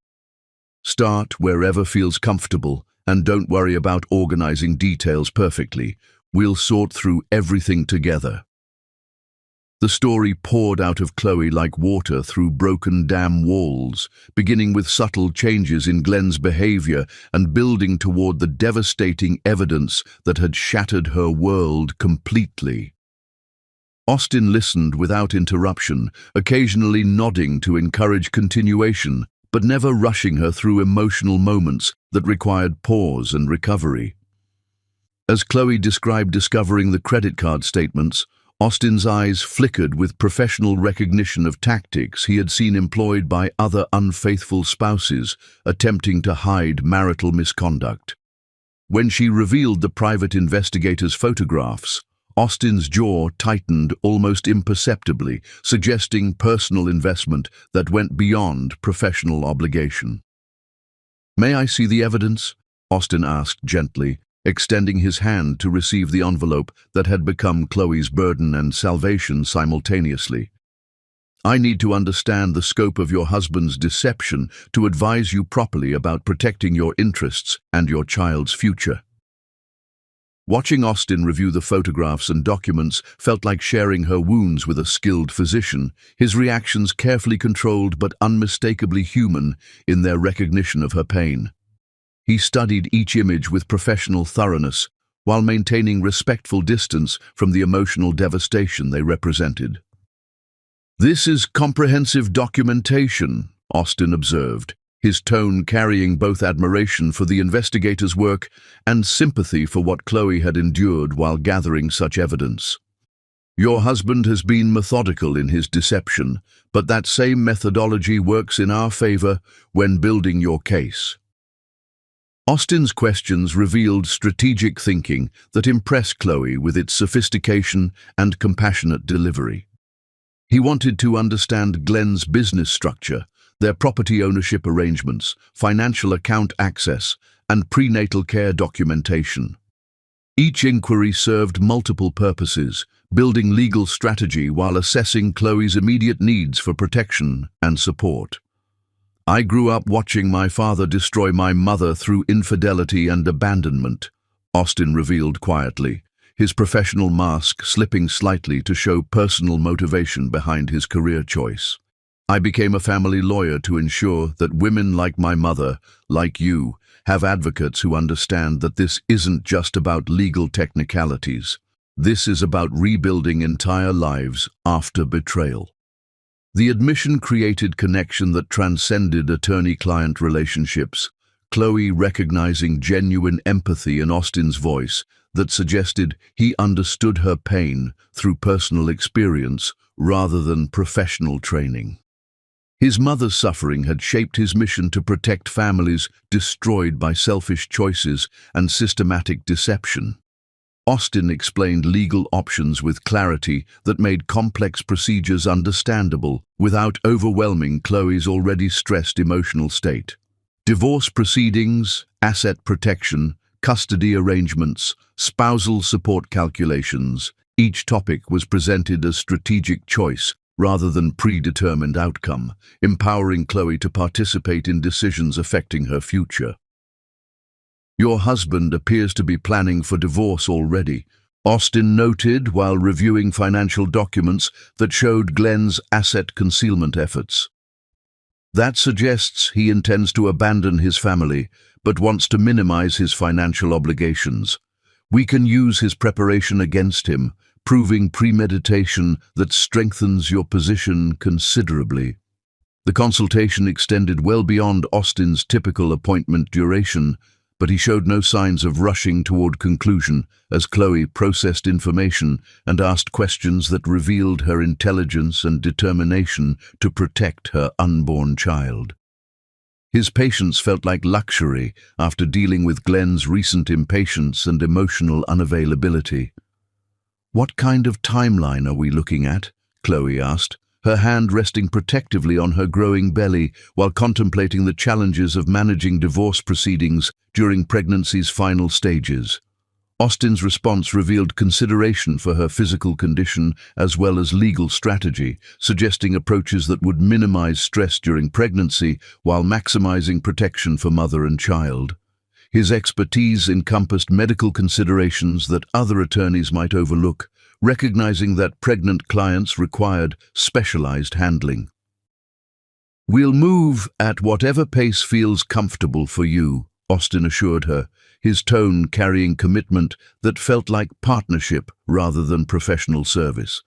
S1: "Start wherever feels comfortable and don't worry about organizing details perfectly. We'll sort through everything together." The story poured out of Chloe like water through broken dam walls, beginning with subtle changes in Glenn's behavior and building toward the devastating evidence that had shattered her world completely. Austin listened without interruption, occasionally nodding to encourage continuation, but never rushing her through emotional moments that required pause and recovery. As Chloe described discovering the credit card statements, Austin's eyes flickered with professional recognition of tactics he had seen employed by other unfaithful spouses attempting to hide marital misconduct. When she revealed the private investigator's photographs, Austin's jaw tightened almost imperceptibly, suggesting personal investment that went beyond professional obligation. "May I see the evidence?" Austin asked gently, extending his hand to receive the envelope that had become Chloe's burden and salvation simultaneously. "I need to understand the scope of your husband's deception to advise you properly about protecting your interests and your child's future." Watching Austin review the photographs and documents felt like sharing her wounds with a skilled physician, his reactions carefully controlled but unmistakably human in their recognition of her pain. He studied each image with professional thoroughness, while maintaining respectful distance from the emotional devastation they represented. "This is comprehensive documentation," Austin observed, his tone carrying both admiration for the investigator's work and sympathy for what Chloe had endured while gathering such evidence. "Your husband has been methodical in his deception, but that same methodology works in our favor when building your case." Austin's questions revealed strategic thinking that impressed Chloe with its sophistication and compassionate delivery. He wanted to understand Glenn's business structure, their property ownership arrangements, financial account access, and prenatal care documentation. Each inquiry served multiple purposes, building legal strategy while assessing Chloe's immediate needs for protection and support. "I grew up watching my father destroy my mother through infidelity and abandonment," Austin revealed quietly, his professional mask slipping slightly to show personal motivation behind his career choice. "I became a family lawyer to ensure that women like my mother, like you, have advocates who understand that this isn't just about legal technicalities. This is about rebuilding entire lives after betrayal." The admission created connection that transcended attorney-client relationships, Chloe recognizing genuine empathy in Austin's voice that suggested he understood her pain through personal experience rather than professional training. His mother's suffering had shaped his mission to protect families destroyed by selfish choices and systematic deception. Austin explained legal options with clarity that made complex procedures understandable without overwhelming Chloe's already stressed emotional state. Divorce proceedings, asset protection, custody arrangements, spousal support calculations, each topic was presented as strategic choice rather than predetermined outcome, empowering Chloe to participate in decisions affecting her future. "Your husband appears to be planning for divorce already," Austin noted while reviewing financial documents that showed Glenn's asset concealment efforts. "That suggests he intends to abandon his family, but wants to minimize his financial obligations. We can use his preparation against him, proving premeditation that strengthens your position considerably." The consultation extended well beyond Austin's typical appointment duration, but he showed no signs of rushing toward conclusion as Chloe processed information and asked questions that revealed her intelligence and determination to protect her unborn child. His patience felt like luxury after dealing with Glenn's recent impatience and emotional unavailability. "What kind of timeline are we looking at?" Chloe asked, her hand resting protectively on her growing belly while contemplating the challenges of managing divorce proceedings during pregnancy's final stages. Austin's response revealed consideration for her physical condition as well as legal strategy, suggesting approaches that would minimize stress during pregnancy while maximizing protection for mother and child. His expertise encompassed medical considerations that other attorneys might overlook, recognizing that pregnant clients required specialized handling. "We'll move at whatever pace feels comfortable for you," Austin assured her, his tone carrying commitment that felt like partnership rather than professional service.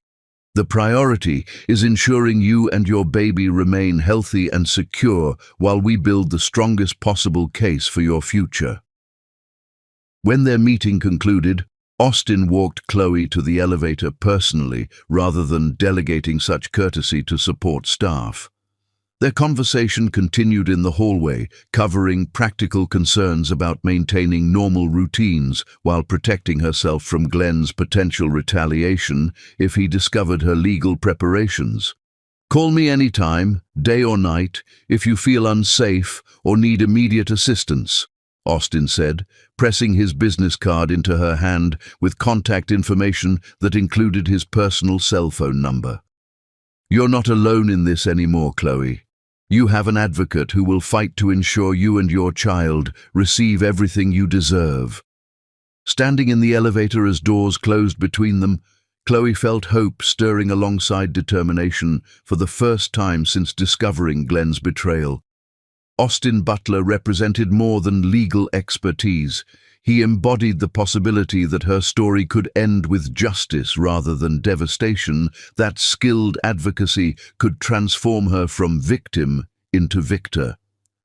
S1: "The priority is ensuring you and your baby remain healthy and secure while we build the strongest possible case for your future." When their meeting concluded, Austin walked Chloe to the elevator personally rather than delegating such courtesy to support staff. Their conversation continued in the hallway, covering practical concerns about maintaining normal routines while protecting herself from Glenn's potential retaliation if he discovered her legal preparations. "Call me anytime, day or night, if you feel unsafe or need immediate assistance," Austin said, pressing his business card into her hand with contact information that included his personal cell phone number. "You're not alone in this anymore, Chloe. You have an advocate who will fight to ensure you and your child receive everything you deserve." Standing in the elevator as doors closed between them, Chloe felt hope stirring alongside determination for the first time since discovering Glenn's betrayal. Austin Butler represented more than legal expertise. He embodied the possibility that her story could end with justice rather than devastation, that skilled advocacy could transform her from victim into victor.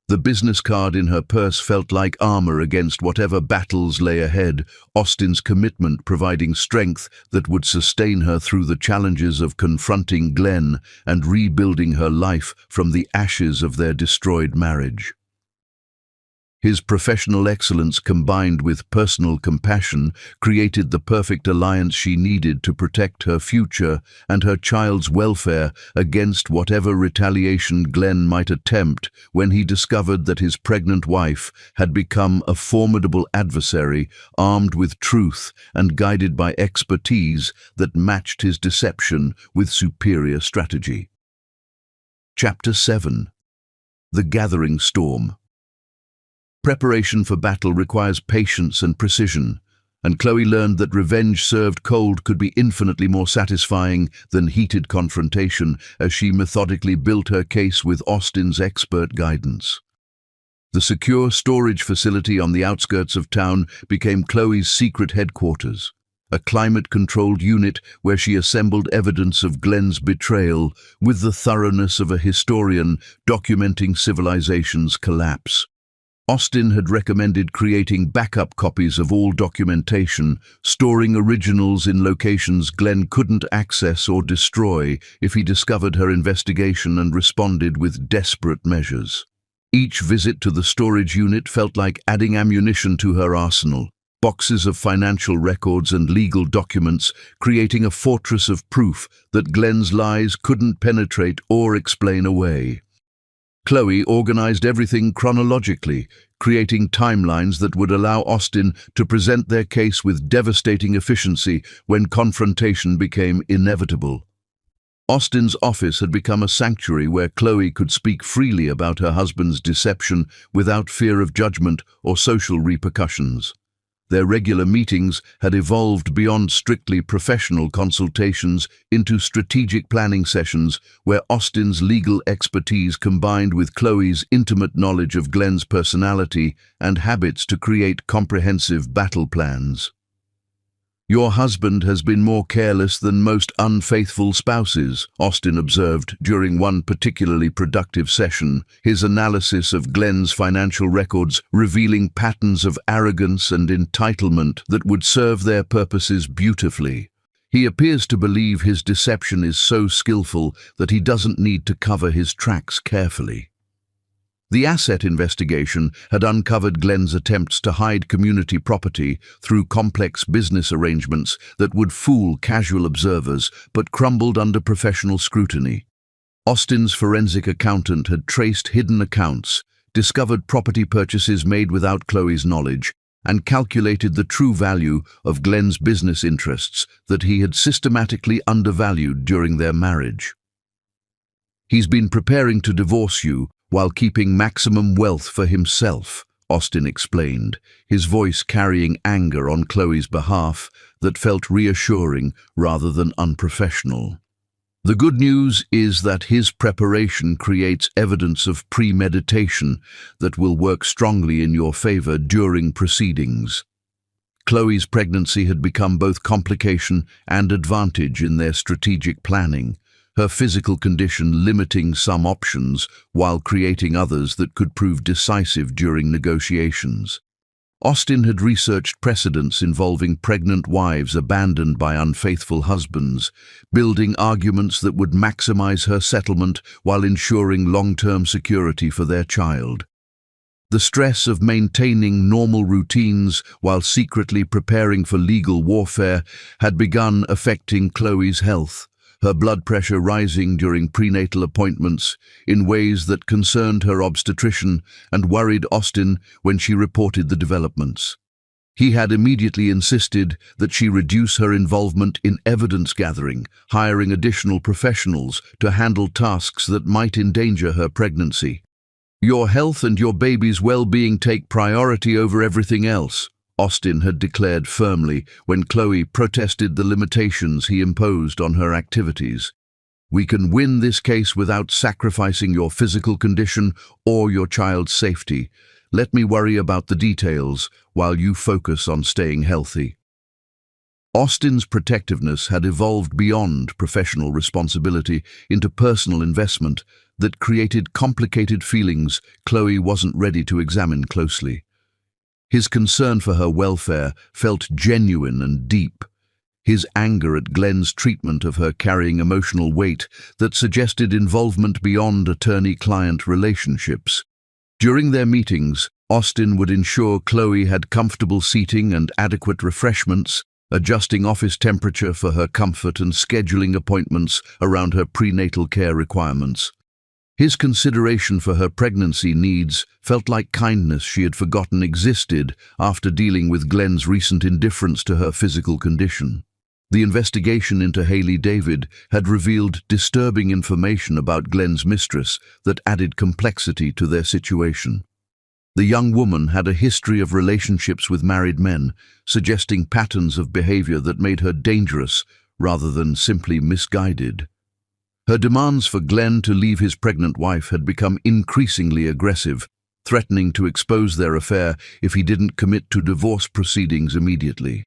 S1: The business card in her purse felt like armor against whatever battles lay ahead, Austin's commitment providing strength that would sustain her through the challenges of confronting Glenn and rebuilding her life from the ashes of their destroyed marriage. His professional excellence combined with personal compassion created the perfect alliance she needed to protect her future and her child's welfare against whatever retaliation Glenn might attempt when he discovered that his pregnant wife had become a formidable adversary armed with truth and guided by expertise that matched his deception with superior strategy. Chapter 7. The Gathering Storm. Preparation for battle requires patience and precision, and Chloe learned that revenge served cold could be infinitely more satisfying than heated confrontation as she methodically built her case with Austin's expert guidance. The secure storage facility on the outskirts of town became Chloe's secret headquarters, a climate-controlled unit where she assembled evidence of Glenn's betrayal with the thoroughness of a historian documenting civilization's collapse. Austin had recommended creating backup copies of all documentation, storing originals in locations Glenn couldn't access or destroy if he discovered her investigation and responded with desperate measures. Each visit to the storage unit felt like adding ammunition to her arsenal, boxes of financial records and legal documents, creating a fortress of proof that Glenn's lies couldn't penetrate or explain away. Chloe organized everything chronologically, creating timelines that would allow Austin to present their case with devastating efficiency when confrontation became inevitable. Austin's office had become a sanctuary where Chloe could speak freely about her husband's deception without fear of judgment or social repercussions. Their regular meetings had evolved beyond strictly professional consultations into strategic planning sessions where Austin's legal expertise combined with Chloe's intimate knowledge of Glenn's personality and habits to create comprehensive battle plans. "Your husband has been more careless than most unfaithful spouses," Austin observed during one particularly productive session, his analysis of Glenn's financial records revealing patterns of arrogance and entitlement that would serve their purposes beautifully. "He appears to believe his deception is so skillful that he doesn't need to cover his tracks carefully." The asset investigation had uncovered Glenn's attempts to hide community property through complex business arrangements that would fool casual observers but crumbled under professional scrutiny. Austin's forensic accountant had traced hidden accounts, discovered property purchases made without Chloe's knowledge, and calculated the true value of Glenn's business interests that he had systematically undervalued during their marriage. "He's been preparing to divorce you while keeping maximum wealth for himself," Austin explained, his voice carrying anger on Chloe's behalf that felt reassuring rather than unprofessional. "The good news is that his preparation creates evidence of premeditation that will work strongly in your favor during proceedings." Chloe's pregnancy had become both complication and advantage in their strategic planning, her physical condition limiting some options while creating others that could prove decisive during negotiations. Austin had researched precedents involving pregnant wives abandoned by unfaithful husbands, building arguments that would maximize her settlement while ensuring long-term security for their child. The stress of maintaining normal routines while secretly preparing for legal warfare had begun affecting Chloe's health, her blood pressure rising during prenatal appointments in ways that concerned her obstetrician and worried Austin when she reported the developments. He had immediately insisted that she reduce her involvement in evidence gathering, hiring additional professionals to handle tasks that might endanger her pregnancy. "Your health and your baby's well-being take priority over everything else," Austin had declared firmly when Chloe protested the limitations he imposed on her activities. "We can win this case without sacrificing your physical condition or your child's safety. Let me worry about the details while you focus on staying healthy." Austin's protectiveness had evolved beyond professional responsibility into personal investment that created complicated feelings Chloe wasn't ready to examine closely. His concern for her welfare felt genuine and deep, his anger at Glenn's treatment of her carrying emotional weight that suggested involvement beyond attorney-client relationships. During their meetings, Austin would ensure Chloe had comfortable seating and adequate refreshments, adjusting office temperature for her comfort and scheduling appointments around her prenatal care requirements. His consideration for her pregnancy needs felt like kindness she had forgotten existed after dealing with Glenn's recent indifference to her physical condition. The investigation into Haley David had revealed disturbing information about Glenn's mistress that added complexity to their situation. The young woman had a history of relationships with married men, suggesting patterns of behavior that made her dangerous rather than simply misguided. Her demands for Glenn to leave his pregnant wife had become increasingly aggressive, threatening to expose their affair if he didn't commit to divorce proceedings immediately.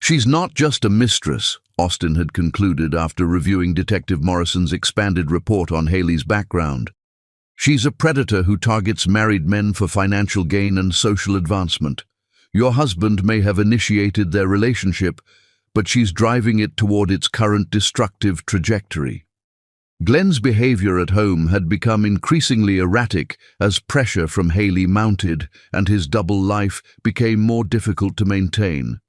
S1: "She's not just a mistress," Austin had concluded after reviewing Detective Morrison's expanded report on Haley's background. She's a predator who targets married men for financial gain and social advancement. Your husband may have initiated their relationship, but she's driving it toward its current destructive trajectory. Glenn's behavior at home had become increasingly erratic as pressure from Haley mounted and his double life became more difficult to maintain.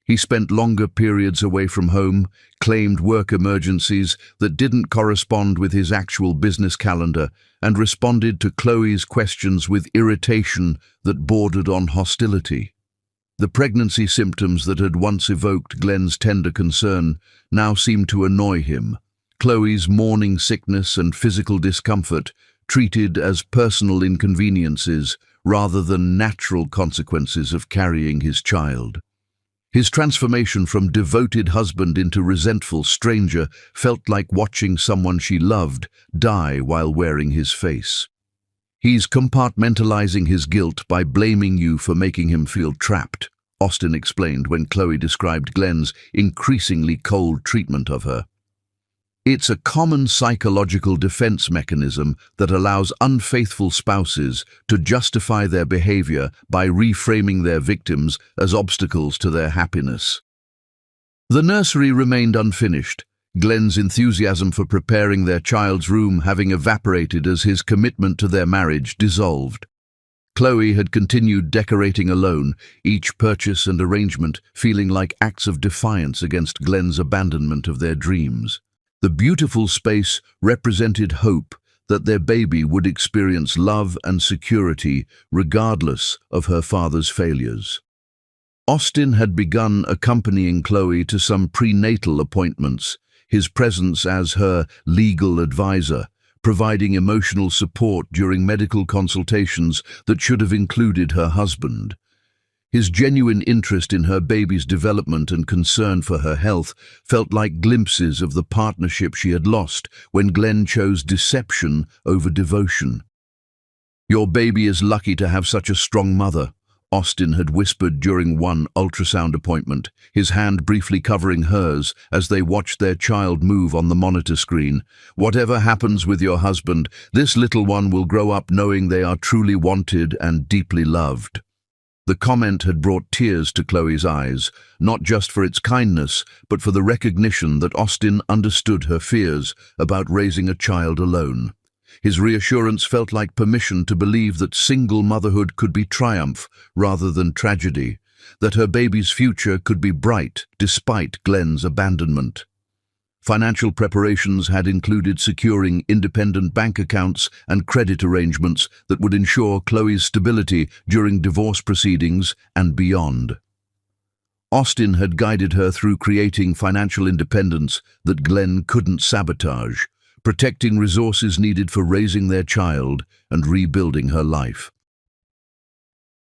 S1: He spent longer periods away from home, claimed work emergencies that didn't correspond with his actual business calendar, and responded to Chloe's questions with irritation that bordered on hostility. The pregnancy symptoms that had once evoked Glenn's tender concern now seemed to annoy him. Chloe's morning sickness and physical discomfort treated as personal inconveniences rather than natural consequences of carrying his child. His transformation from devoted husband into resentful stranger felt like watching someone she loved die while wearing his face. He's compartmentalizing his guilt by blaming you for making him feel trapped, Austin explained when Chloe described Glenn's increasingly cold treatment of her. It's a common psychological defense mechanism that allows unfaithful spouses to justify their behavior by reframing their victims as obstacles to their happiness. The nursery remained unfinished, Glenn's enthusiasm for preparing their child's room having evaporated as his commitment to their marriage dissolved. Chloe had continued decorating alone, each purchase and arrangement feeling like acts of defiance against Glenn's abandonment of their dreams. The beautiful space represented hope that their baby would experience love and security regardless of her father's failures. Austin had begun accompanying Chloe to some prenatal appointments, his presence as her legal advisor, providing emotional support during medical consultations that should have included her husband. His genuine interest in her baby's development and concern for her health felt like glimpses of the partnership she had lost when Glenn chose deception over devotion. "Your baby is lucky to have such a strong mother," Austin had whispered during one ultrasound appointment, his hand briefly covering hers as they watched their child move on the monitor screen. "Whatever happens with your husband, this little one will grow up knowing they are truly wanted and deeply loved." The comment had brought tears to Chloe's eyes, not just for its kindness, but for the recognition that Austin understood her fears about raising a child alone. His reassurance felt like permission to believe that single motherhood could be triumph rather than tragedy, that her baby's future could be bright despite Glenn's abandonment. Financial preparations had included securing independent bank accounts and credit arrangements that would ensure Chloe's stability during divorce proceedings and beyond. Austin had guided her through creating financial independence that Glenn couldn't sabotage, protecting resources needed for raising their child and rebuilding her life.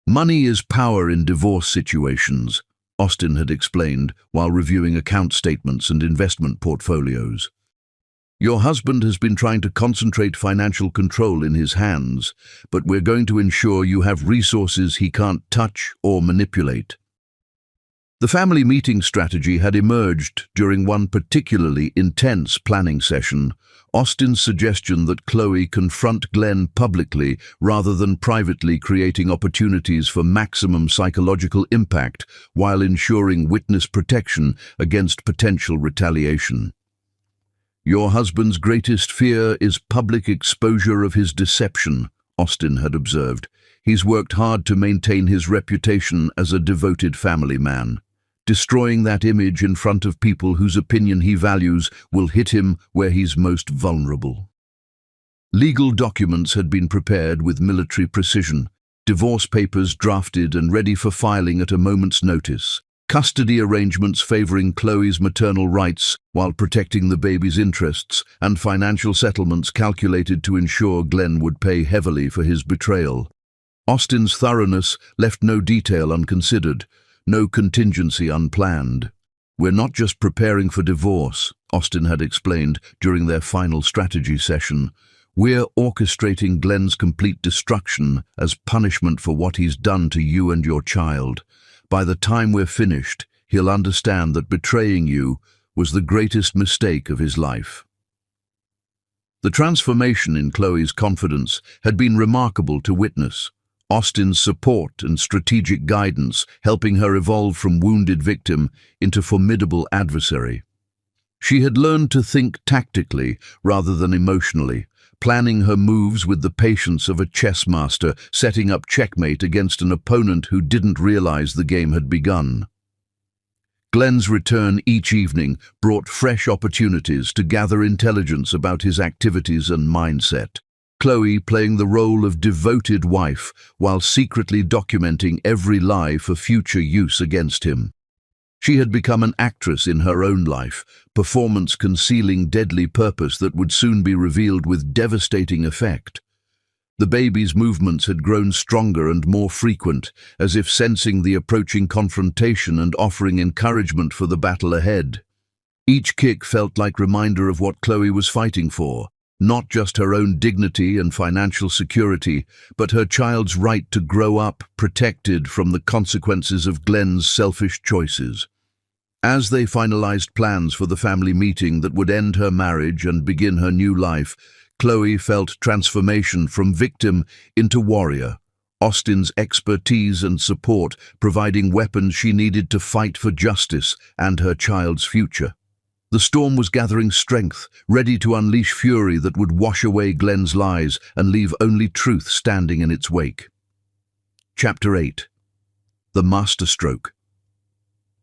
S1: "Money is power in divorce situations," Austin had explained while reviewing account statements and investment portfolios. "Your husband has been trying to concentrate financial control in his hands, but we're going to ensure you have resources he can't touch or manipulate." The family meeting strategy had emerged during one particularly intense planning session, Austin's suggestion that Chloe confront Glenn publicly rather than privately, creating opportunities for maximum psychological impact while ensuring witness protection against potential retaliation. "Your husband's greatest fear is public exposure of his deception," Austin had observed. "He's worked hard to maintain his reputation as a devoted family man. Destroying that image in front of people whose opinion he values will hit him where he's most vulnerable." Legal documents had been prepared with military precision, divorce papers drafted and ready for filing at a moment's notice, custody arrangements favoring Chloe's maternal rights while protecting the baby's interests, and financial settlements calculated to ensure Glenn would pay heavily for his betrayal. Austin's thoroughness left no detail unconsidered, no contingency unplanned. "We're not just preparing for divorce," Austin had explained during their final strategy session. "We're orchestrating Glenn's complete destruction as punishment for what he's done to you and your child. By the time we're finished, he'll understand that betraying you was the greatest mistake of his life." The transformation in Chloe's confidence had been remarkable to witness. Austin's support and strategic guidance helping her evolve from wounded victim into formidable adversary. She had learned to think tactically rather than emotionally, planning her moves with the patience of a chess master, setting up checkmate against an opponent who didn't realize the game had begun. Glenn's return each evening brought fresh opportunities to gather intelligence about his activities and mindset. Chloe playing the role of devoted wife while secretly documenting every lie for future use against him. She had become an actress in her own life, performance concealing deadly purpose that would soon be revealed with devastating effect. The baby's movements had grown stronger and more frequent, as if sensing the approaching confrontation and offering encouragement for the battle ahead. Each kick felt like reminder of what Chloe was fighting for, not just her own dignity and financial security, but her child's right to grow up protected from the consequences of Glenn's selfish choices. As they finalized plans for the family meeting that would end her marriage and begin her new life, Chloe felt transformation from victim into warrior, Austin's expertise and support providing weapons she needed to fight for justice and her child's future. The storm was gathering strength, ready to unleash fury that would wash away Glenn's lies and leave only truth standing in its wake. Chapter 8. The Masterstroke.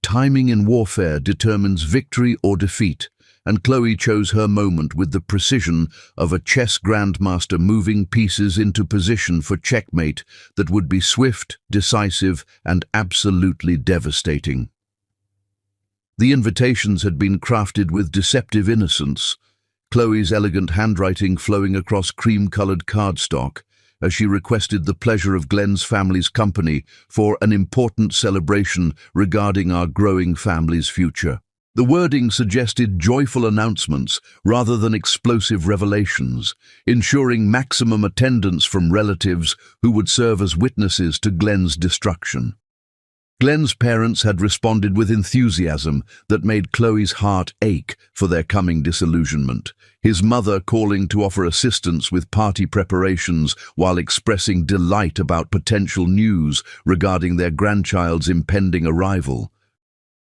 S1: Timing in warfare determines victory or defeat, and Chloe chose her moment with the precision of a chess grandmaster moving pieces into position for checkmate that would be swift, decisive, and absolutely devastating. The invitations had been crafted with deceptive innocence, Chloe's elegant handwriting flowing across cream-colored cardstock as she requested the pleasure of Glenn's family's company for an important celebration regarding our growing family's future. The wording suggested joyful announcements rather than explosive revelations, ensuring maximum attendance from relatives who would serve as witnesses to Glenn's destruction. Glenn's parents had responded with enthusiasm that made Chloe's heart ache for their coming disillusionment, his mother calling to offer assistance with party preparations while expressing delight about potential news regarding their grandchild's impending arrival.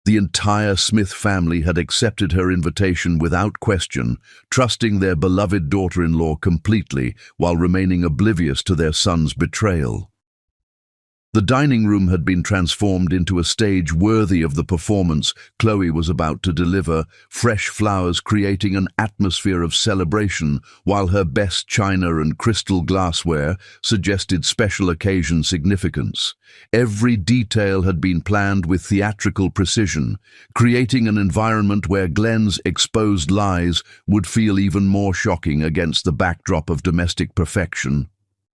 S1: The entire Smith family had accepted her invitation without question, trusting their beloved daughter-in-law completely while remaining oblivious to their son's betrayal. The dining room had been transformed into a stage worthy of the performance Chloe was about to deliver, fresh flowers creating an atmosphere of celebration, while her best china and crystal glassware suggested special occasion significance. Every detail had been planned with theatrical precision, creating an environment where Glenn's exposed lies would feel even more shocking against the backdrop of domestic perfection.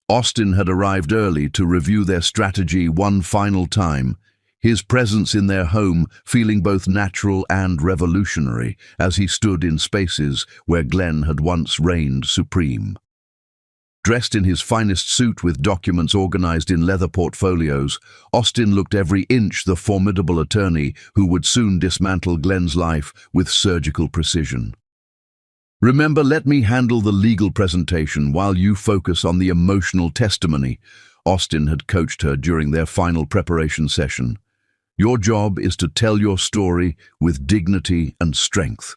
S1: Austin had arrived early to review their strategy one final time, his presence in their home feeling both natural and revolutionary as he stood in spaces where Glenn had once reigned supreme. Dressed in his finest suit with documents organized in leather portfolios, Austin looked every inch the formidable attorney who would soon dismantle Glenn's life with surgical precision. "Remember, let me handle the legal presentation while you focus on the emotional testimony," Austin had coached her during their final preparation session. "Your job is to tell your story with dignity and strength.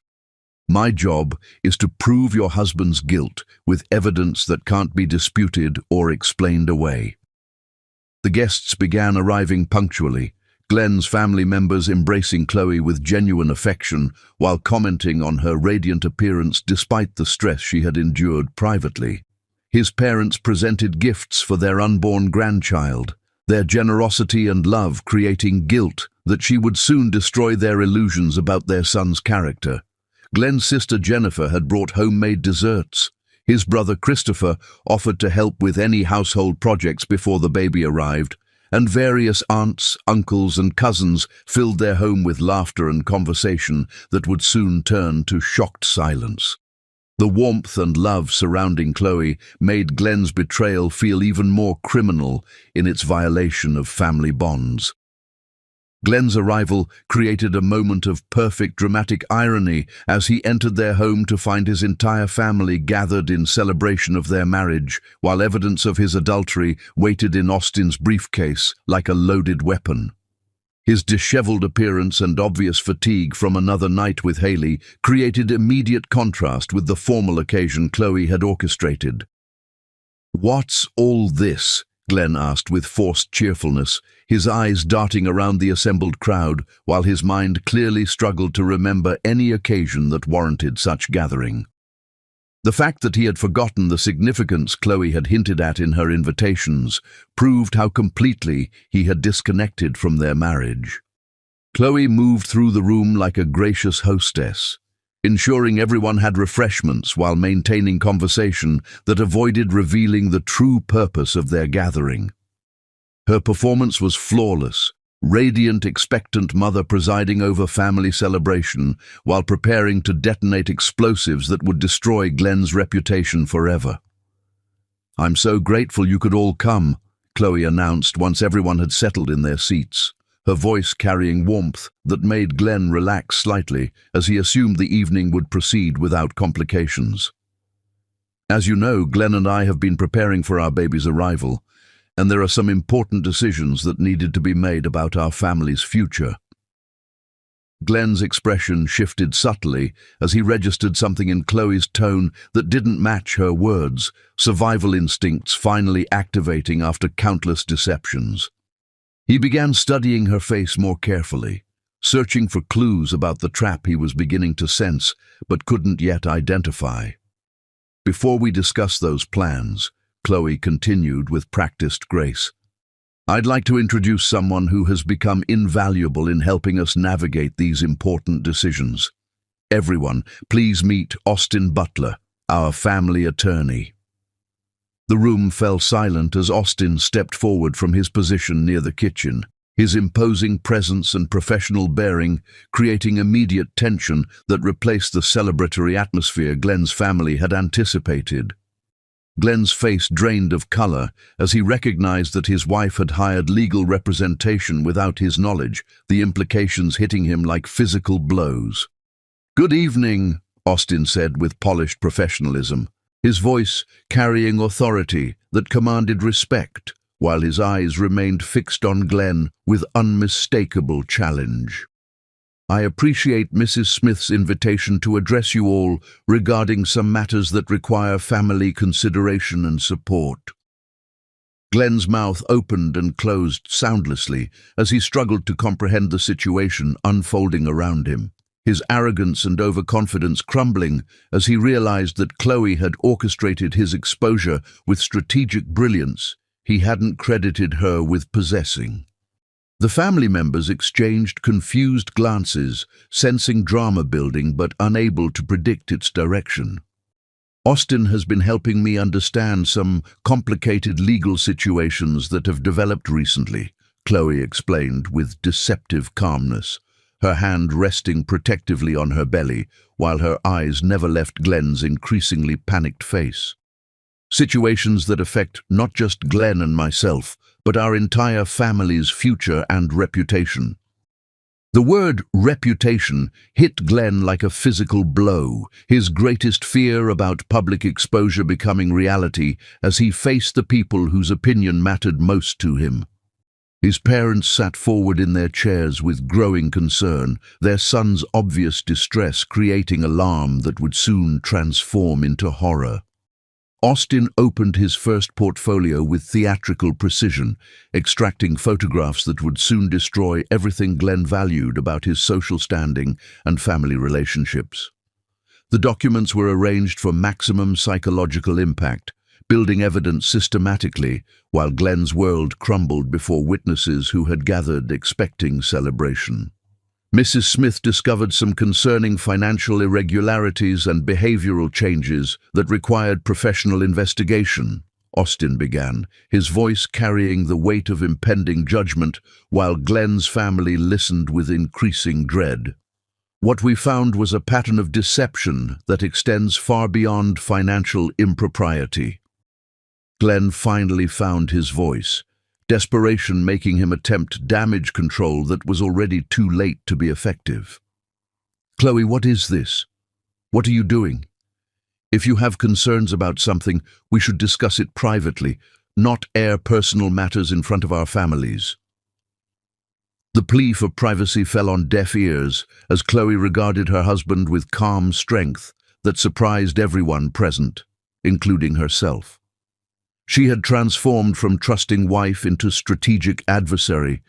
S1: My job is to prove your husband's guilt with evidence that can't be disputed or explained away." The guests began arriving punctually, Glenn's family members embracing Chloe with genuine affection while commenting on her radiant appearance despite the stress she had endured privately. His parents presented gifts for their unborn grandchild, their generosity and love creating guilt that she would soon destroy their illusions about their son's character. Glenn's sister Jennifer had brought homemade desserts. His brother Christopher offered to help with any household projects before the baby arrived, and various aunts, uncles, and cousins filled their home with laughter and conversation that would soon turn to shocked silence. The warmth and love surrounding Chloe made Glenn's betrayal feel even more criminal in its violation of family bonds. Glenn's arrival created a moment of perfect dramatic irony as he entered their home to find his entire family gathered in celebration of their marriage, while evidence of his adultery waited in Austin's briefcase like a loaded weapon. His disheveled appearance and obvious fatigue from another night with Haley created immediate contrast with the formal occasion Chloe had orchestrated. "What's all this?" Glenn asked with forced cheerfulness, his eyes darting around the assembled crowd, while his mind clearly struggled to remember any occasion that warranted such gathering. The fact that he had forgotten the significance Chloe had hinted at in her invitations proved how completely he had disconnected from their marriage. Chloe moved through the room like a gracious hostess, ensuring everyone had refreshments while maintaining conversation that avoided revealing the true purpose of their gathering. Her performance was flawless, radiant, expectant mother presiding over family celebration while preparing to detonate explosives that would destroy Glenn's reputation forever. "I'm so grateful you could all come," Chloe announced once everyone had settled in their seats, her voice carrying warmth that made Glenn relax slightly as he assumed the evening would proceed without complications. "As you know, Glenn and I have been preparing for our baby's arrival, and there are some important decisions that needed to be made about our family's future." Glenn's expression shifted subtly as he registered something in Chloe's tone that didn't match her words, survival instincts finally activating after countless deceptions. He began studying her face more carefully, searching for clues about the trap he was beginning to sense but couldn't yet identify. "Before we discuss those plans," Chloe continued with practiced grace, "I'd like to introduce someone who has become invaluable in helping us navigate these important decisions. Everyone, please meet Austin Butler, our family attorney." The room fell silent as Austin stepped forward from his position near the kitchen, his imposing presence and professional bearing creating immediate tension that replaced the celebratory atmosphere Glenn's family had anticipated. Glenn's face drained of color as he recognized that his wife had hired legal representation without his knowledge, the implications hitting him like physical blows. "Good evening," Austin said with polished professionalism, his voice carrying authority that commanded respect, while his eyes remained fixed on Glenn with unmistakable challenge. "I appreciate Mrs. Smith's invitation to address you all regarding some matters that require family consideration and support." Glenn's mouth opened and closed soundlessly as he struggled to comprehend the situation unfolding around him, his arrogance and overconfidence crumbling as he realized that Chloe had orchestrated his exposure with strategic brilliance he hadn't credited her with possessing. The family members exchanged confused glances, sensing drama building but unable to predict its direction. "Austin has been helping me understand some complicated legal situations that have developed recently," Chloe explained with deceptive calmness, her hand resting protectively on her belly while her eyes never left Glenn's increasingly panicked face. "Situations that affect not just Glenn and myself, but our entire family's future and reputation." The word reputation hit Glenn like a physical blow, his greatest fear about public exposure becoming reality as he faced the people whose opinion mattered most to him. His parents sat forward in their chairs with growing concern, their son's obvious distress creating alarm that would soon transform into horror. Austin opened his first portfolio with theatrical precision, extracting photographs that would soon destroy everything Glenn valued about his social standing and family relationships. The documents were arranged for maximum psychological impact, building evidence systematically, while Glenn's world crumbled before witnesses who had gathered expecting celebration. Mrs. Smith discovered some concerning financial irregularities and behavioral changes that required professional investigation, Austin began, his voice carrying the weight of impending judgment, while Glenn's family listened with increasing dread. "What we found was a pattern of deception that extends far beyond financial impropriety." Glenn finally found his voice, desperation making him attempt damage control that was already too late to be effective. "Chloe, what is this? What are you doing? If you have concerns about something, we should discuss it privately, not air personal matters in front of our families." The plea for privacy fell on deaf ears as Chloe regarded her husband with calm strength that surprised everyone present, including herself. She had transformed from trusting wife into strategic adversary,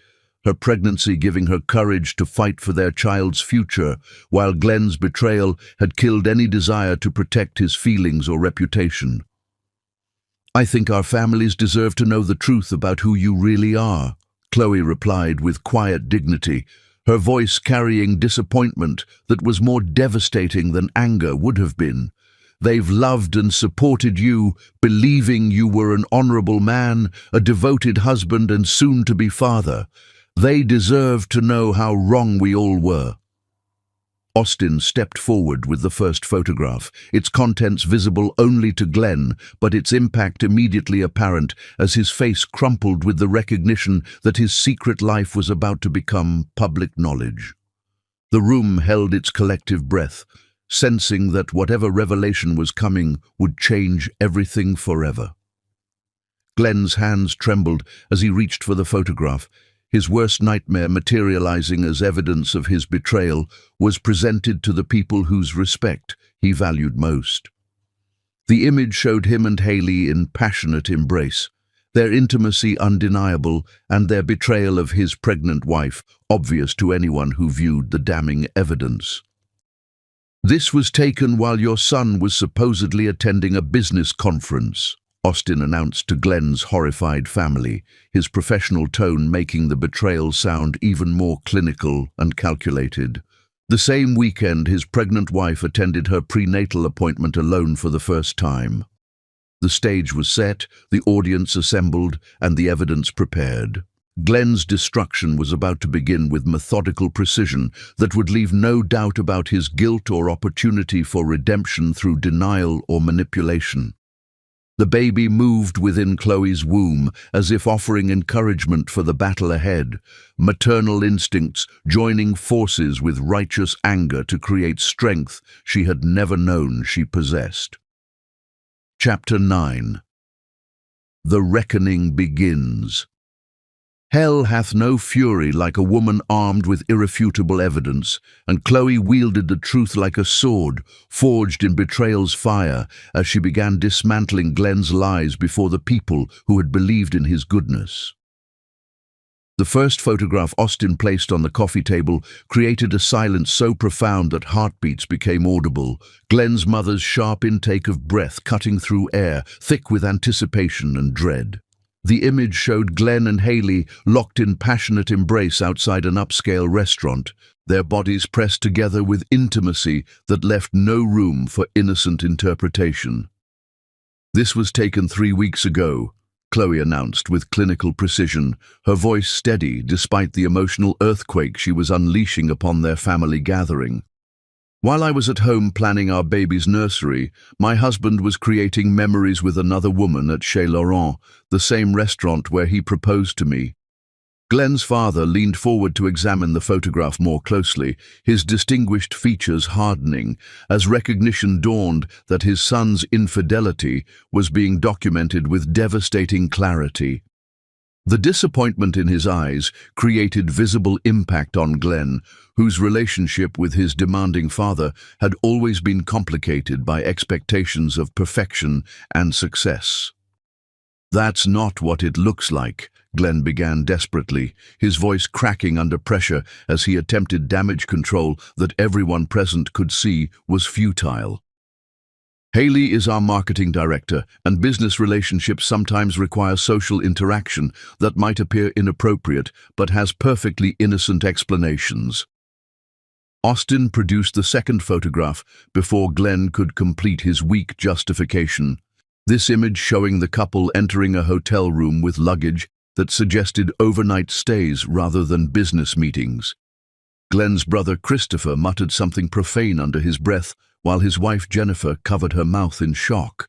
S1: her pregnancy giving her courage to fight for their child's future, while Glenn's betrayal had killed any desire to protect his feelings or reputation. "I think our families deserve to know the truth about who you really are," Chloe replied with quiet dignity, her voice carrying disappointment that was more devastating than anger would have been. "They've loved and supported you, believing you were an honorable man, a devoted husband and soon-to-be father. They deserve to know how wrong we all were." Austin stepped forward with the first photograph, its contents visible only to Glenn, but its impact immediately apparent as his face crumpled with the recognition that his secret life was about to become public knowledge. The room held its collective breath, sensing that whatever revelation was coming would change everything forever. Glenn's hands trembled as he reached for the photograph. His worst nightmare, materializing as evidence of his betrayal, was presented to the people whose respect he valued most. The image showed him and Haley in passionate embrace, their intimacy undeniable and their betrayal of his pregnant wife obvious to anyone who viewed the damning evidence. "This was taken while your son was supposedly attending a business conference," Austin announced to Glenn's horrified family, his professional tone making the betrayal sound even more clinical and calculated. The same weekend, his pregnant wife attended her prenatal appointment alone for the first time. The stage was set, the audience assembled, and the evidence prepared. Glenn's destruction was about to begin with methodical precision that would leave no doubt about his guilt or opportunity for redemption through denial or manipulation. The baby moved within Chloe's womb as if offering encouragement for the battle ahead, maternal instincts joining forces with righteous anger to create strength she had never known she possessed. Chapter 9. The Reckoning Begins. Hell hath no fury like a woman armed with irrefutable evidence, and Chloe wielded the truth like a sword, forged in betrayal's fire, as she began dismantling Glenn's lies before the people who had believed in his goodness. The first photograph Austin placed on the coffee table created a silence so profound that heartbeats became audible, Glenn's mother's sharp intake of breath cutting through air, thick with anticipation and dread. The image showed Glenn and Haley locked in passionate embrace outside an upscale restaurant, their bodies pressed together with intimacy that left no room for innocent interpretation. "This was taken 3 weeks ago," Chloe announced with clinical precision, her voice steady despite the emotional earthquake she was unleashing upon their family gathering. "While I was at home planning our baby's nursery, my husband was creating memories with another woman at Chez Laurent, the same restaurant where he proposed to me." Glenn's father leaned forward to examine the photograph more closely, his distinguished features hardening, as recognition dawned that his son's infidelity was being documented with devastating clarity. The disappointment in his eyes created visible impact on Glenn, whose relationship with his demanding father had always been complicated by expectations of perfection and success. "That's not what it looks like," Glenn began desperately, his voice cracking under pressure as he attempted damage control that everyone present could see was futile. "Haley is our marketing director, and business relationships sometimes require social interaction that might appear inappropriate but has perfectly innocent explanations." Austin produced the second photograph before Glenn could complete his weak justification. This image showing the couple entering a hotel room with luggage that suggested overnight stays rather than business meetings. Glenn's brother Christopher muttered something profane under his breath, while his wife Jennifer covered her mouth in shock.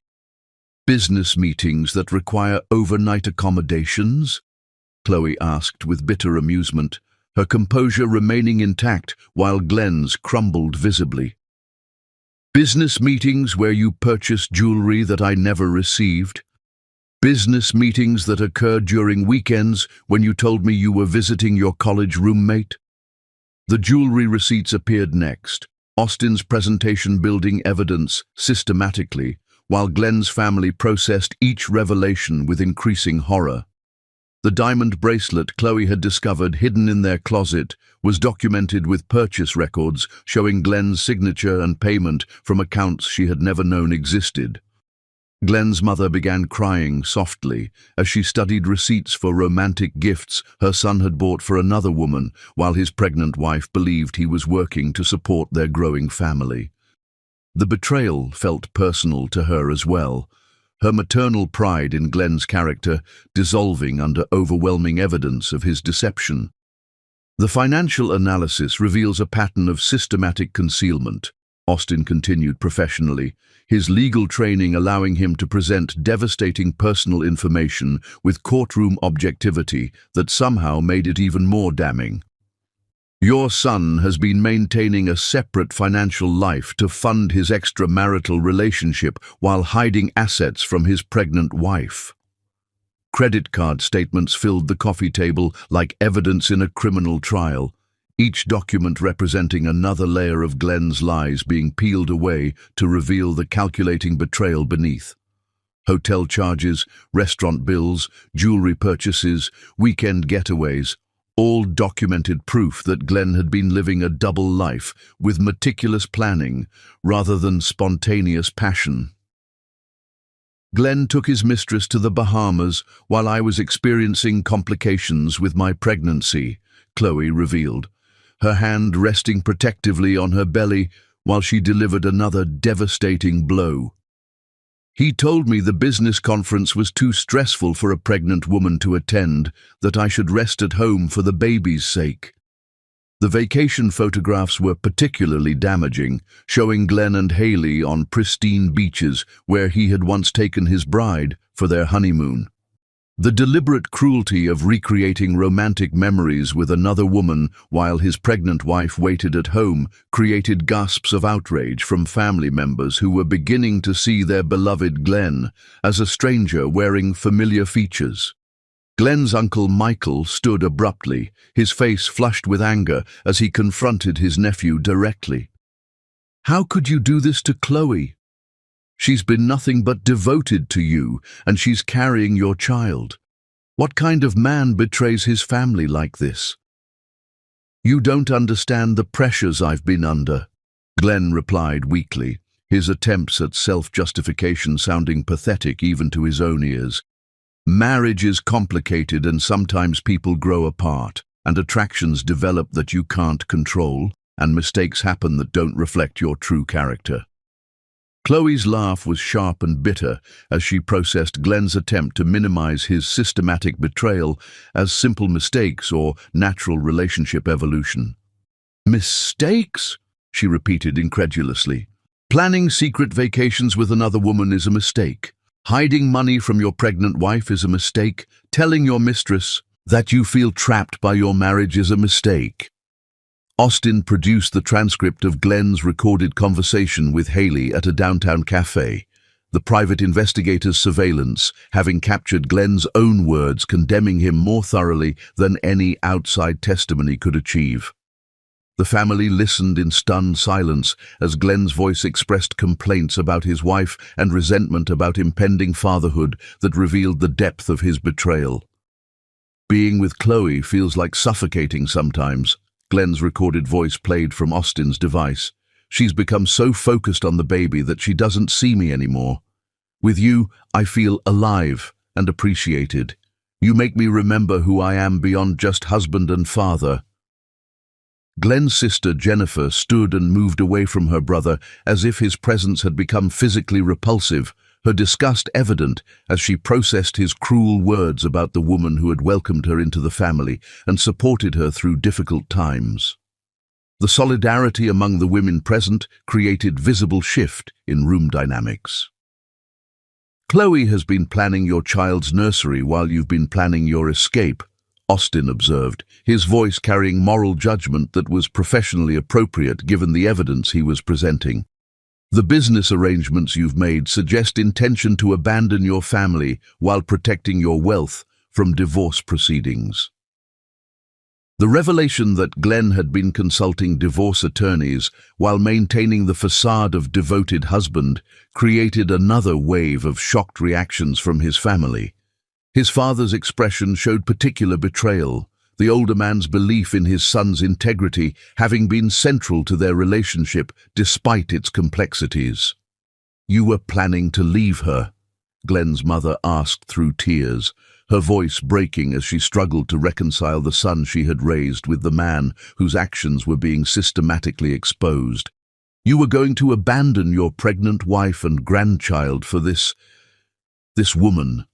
S1: "Business meetings that require overnight accommodations?" Chloe asked with bitter amusement, her composure remaining intact while Glenn's crumbled visibly. Business meetings where you purchased jewelry that I never received. Business meetings that occurred during weekends when you told me you were visiting your college roommate. The jewelry receipts appeared next, Austin's presentation building evidence systematically, while Glenn's family processed each revelation with increasing horror. The diamond bracelet Chloe had discovered hidden in their closet was documented with purchase records showing Glenn's signature and payment from accounts she had never known existed. Glenn's mother began crying softly as she studied receipts for romantic gifts her son had bought for another woman, while his pregnant wife believed he was working to support their growing family. The betrayal felt personal to her as well, her maternal pride in Glenn's character dissolving under overwhelming evidence of his deception. The financial analysis reveals a pattern of systematic concealment, Austin continued professionally, his legal training allowing him to present devastating personal information with courtroom objectivity that somehow made it even more damning. Your son has been maintaining a separate financial life to fund his extramarital relationship while hiding assets from his pregnant wife. Credit card statements filled the coffee table like evidence in a criminal trial, each document representing another layer of Glenn's lies being peeled away to reveal the calculating betrayal beneath. Hotel charges, restaurant bills, jewelry purchases, weekend getaways, all documented proof that Glenn had been living a double life with meticulous planning rather than spontaneous passion. Glenn took his mistress to the Bahamas while I was experiencing complications with my pregnancy, Chloe revealed, her hand resting protectively on her belly while she delivered another devastating blow. He told me the business conference was too stressful for a pregnant woman to attend, that I should rest at home for the baby's sake. The vacation photographs were particularly damaging, showing Glenn and Haley on pristine beaches where he had once taken his bride for their honeymoon. The deliberate cruelty of recreating romantic memories with another woman while his pregnant wife waited at home created gasps of outrage from family members who were beginning to see their beloved Glenn as a stranger wearing familiar features. Glenn's uncle Michael stood abruptly, his face flushed with anger as he confronted his nephew directly. "How could you do this to Chloe? She's been nothing but devoted to you, and she's carrying your child. What kind of man betrays his family like this?" "You don't understand the pressures I've been under," Glenn replied weakly, his attempts at self-justification sounding pathetic even to his own ears. "Marriage is complicated and sometimes people grow apart, and attractions develop that you can't control, and mistakes happen that don't reflect your true character." Chloe's laugh was sharp and bitter as she processed Glenn's attempt to minimize his systematic betrayal as simple mistakes or natural relationship evolution. "Mistakes?" she repeated incredulously. "Planning secret vacations with another woman is a mistake. Hiding money from your pregnant wife is a mistake. Telling your mistress that you feel trapped by your marriage is a mistake." Austin produced the transcript of Glenn's recorded conversation with Haley at a downtown cafe, the private investigator's surveillance having captured Glenn's own words condemning him more thoroughly than any outside testimony could achieve. The family listened in stunned silence as Glenn's voice expressed complaints about his wife and resentment about impending fatherhood that revealed the depth of his betrayal. "Being with Chloe feels like suffocating sometimes," Glenn's recorded voice played from Austin's device. "She's become so focused on the baby that she doesn't see me anymore. With you, I feel alive and appreciated. You make me remember who I am beyond just husband and father." Glenn's sister Jennifer stood and moved away from her brother as if his presence had become physically repulsive, her disgust evident as she processed his cruel words about the woman who had welcomed her into the family and supported her through difficult times. The solidarity among the women present created visible shift in room dynamics. "Chloe has been planning your child's nursery while you've been planning your escape," Austin observed, his voice carrying moral judgment that was professionally appropriate given the evidence he was presenting. The business arrangements you've made suggest intention to abandon your family while protecting your wealth from divorce proceedings. The revelation that Glenn had been consulting divorce attorneys while maintaining the facade of devoted husband created another wave of shocked reactions from his family. His father's expression showed particular betrayal, the older man's belief in his son's integrity having been central to their relationship despite its complexities. "You were planning to leave her?" Glenn's mother asked through tears, her voice breaking as she struggled to reconcile the son she had raised with the man whose actions were being systematically exposed. "You were going to abandon your pregnant wife and grandchild for this woman."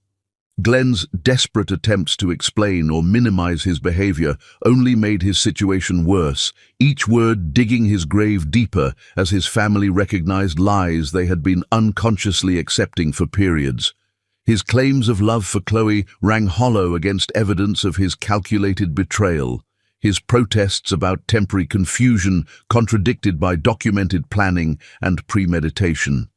S1: Glenn's desperate attempts to explain or minimize his behavior only made his situation worse, each word digging his grave deeper as his family recognized lies they had been unconsciously accepting for periods. His claims of love for Chloe rang hollow against evidence of his calculated betrayal, his protests about temporary confusion contradicted by documented planning and premeditation.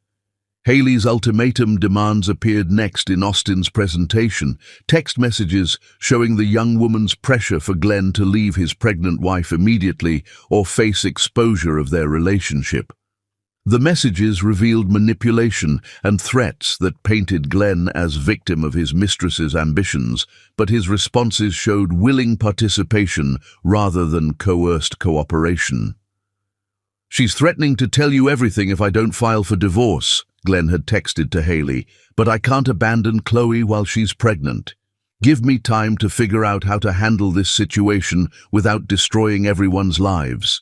S1: Haley's ultimatum demands appeared next in Austin's presentation, text messages showing the young woman's pressure for Glenn to leave his pregnant wife immediately or face exposure of their relationship. The messages revealed manipulation and threats that painted Glenn as victim of his mistress's ambitions, but his responses showed willing participation rather than coerced cooperation. "She's threatening to tell you everything if I don't file for divorce," Glenn had texted to Haley, "but I can't abandon Chloe while she's pregnant. Give me time to figure out how to handle this situation without destroying everyone's lives."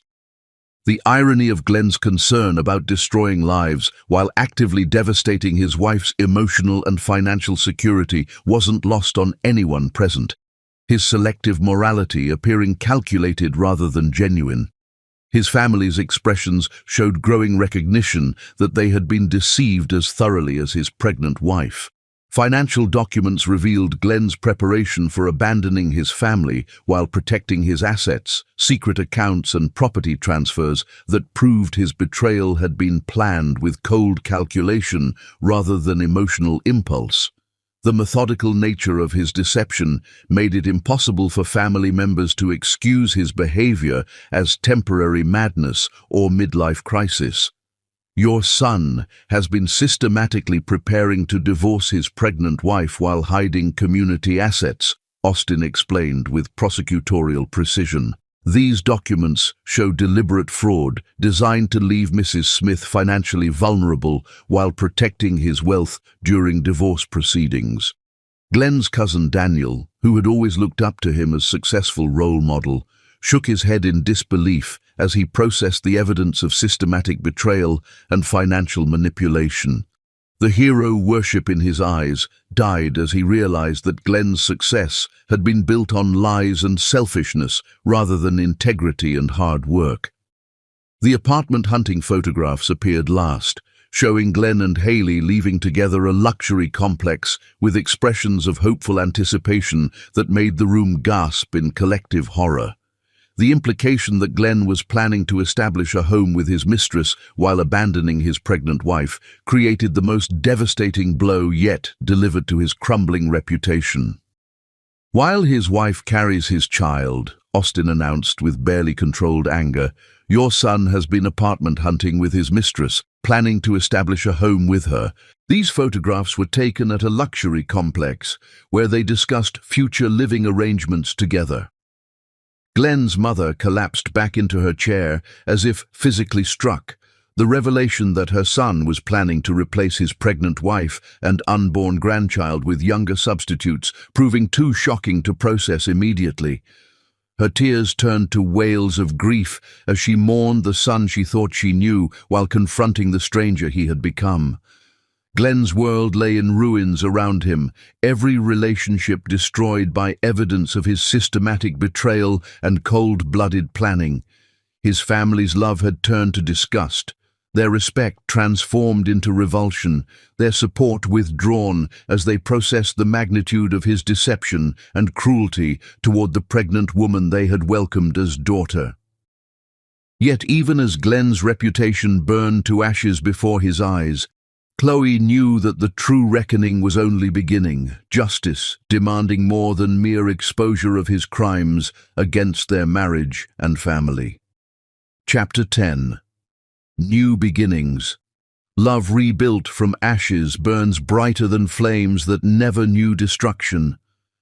S1: The irony of Glenn's concern about destroying lives while actively devastating his wife's emotional and financial security wasn't lost on anyone present, his selective morality appearing calculated rather than genuine. His family's expressions showed growing recognition that they had been deceived as thoroughly as his pregnant wife. Financial documents revealed Glenn's preparation for abandoning his family while protecting his assets, secret accounts and property transfers that proved his betrayal had been planned with cold calculation rather than emotional impulse. The methodical nature of his deception made it impossible for family members to excuse his behavior as temporary madness or midlife crisis. "Your son has been systematically preparing to divorce his pregnant wife while hiding community assets," Austin explained with prosecutorial precision. "These documents show deliberate fraud designed to leave Mrs. Smith financially vulnerable while protecting his wealth during divorce proceedings." Glenn's cousin Daniel, who had always looked up to him as successful role model, shook his head in disbelief as he processed the evidence of systematic betrayal and financial manipulation. The hero worship in his eyes died as he realized that Glenn's success had been built on lies and selfishness rather than integrity and hard work. The apartment hunting photographs appeared last, showing Glenn and Haley leaving together a luxury complex with expressions of hopeful anticipation that made the room gasp in collective horror. The implication that Glenn was planning to establish a home with his mistress while abandoning his pregnant wife created the most devastating blow yet delivered to his crumbling reputation. "While his wife carries his child," Austin announced with barely controlled anger, "your son has been apartment hunting with his mistress, planning to establish a home with her." These photographs were taken at a luxury complex where they discussed future living arrangements together. Glenn's mother collapsed back into her chair as if physically struck, the revelation that her son was planning to replace his pregnant wife and unborn grandchild with younger substitutes, proving too shocking to process immediately. Her tears turned to wails of grief as she mourned the son she thought she knew while confronting the stranger he had become. Glenn's world lay in ruins around him, every relationship destroyed by evidence of his systematic betrayal and cold-blooded planning. His family's love had turned to disgust, Their respect transformed into revulsion, their support withdrawn as they processed the magnitude of his deception and cruelty toward the pregnant woman they had welcomed as daughter. Yet even as Glenn's reputation burned to ashes before his eyes, Chloe knew that the true reckoning was only beginning, justice demanding more than mere exposure of his crimes against their marriage and family. Chapter 10. New Beginnings. Love rebuilt from ashes burns brighter than flames that never knew destruction,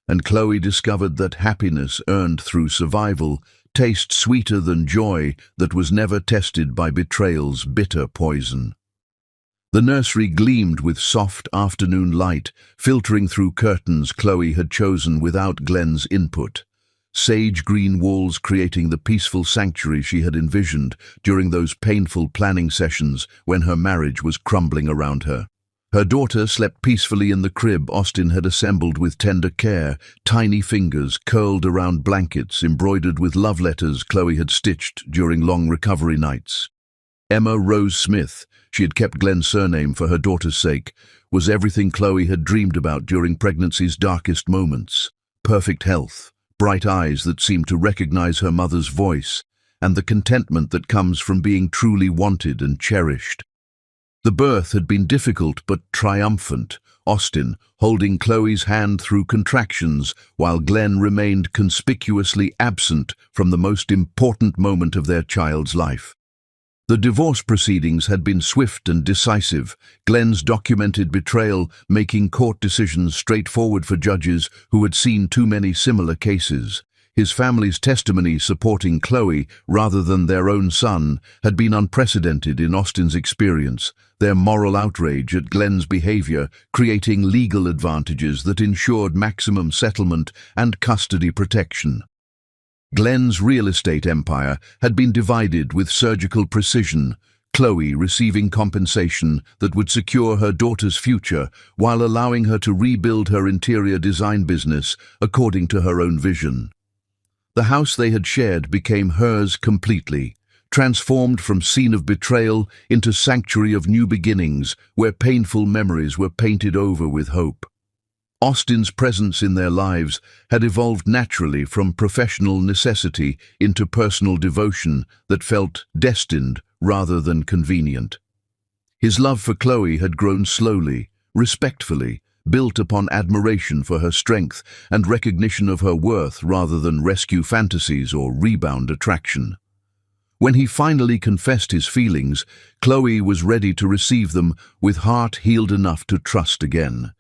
S1: and Chloe discovered that happiness earned through survival tastes sweeter than joy that was never tested by betrayal's bitter poison. The nursery gleamed with soft afternoon light, filtering through curtains Chloe had chosen without Glenn's input. Sage green walls creating the peaceful sanctuary she had envisioned during those painful planning sessions when her marriage was crumbling around her. Her daughter slept peacefully in the crib Austin had assembled with tender care, tiny fingers curled around blankets embroidered with love letters Chloe had stitched during long recovery nights. Emma Rose Smith, she had kept Glenn's surname for her daughter's sake, was everything Chloe had dreamed about during pregnancy's darkest moments. Perfect health, bright eyes that seemed to recognize her mother's voice, and the contentment that comes from being truly wanted and cherished. The birth had been difficult but triumphant, Austin holding Chloe's hand through contractions while Glenn remained conspicuously absent from the most important moment of their child's life. The divorce proceedings had been swift and decisive, Glenn's documented betrayal making court decisions straightforward for judges who had seen too many similar cases. His family's testimony supporting Chloe rather than their own son had been unprecedented in Austin's experience, their moral outrage at Glenn's behavior creating legal advantages that ensured maximum settlement and custody protection. Glenn's real estate empire had been divided with surgical precision, Chloe receiving compensation that would secure her daughter's future while allowing her to rebuild her interior design business according to her own vision. The house they had shared became hers completely, transformed from scene of betrayal into sanctuary of new beginnings where painful memories were painted over with hope. Austin's presence in their lives had evolved naturally from professional necessity into personal devotion that felt destined rather than convenient. His love for Chloe had grown slowly, respectfully, built upon admiration for her strength and recognition of her worth rather than rescue fantasies or rebound attraction. When he finally confessed his feelings, Chloe was ready to receive them with heart healed enough to trust again.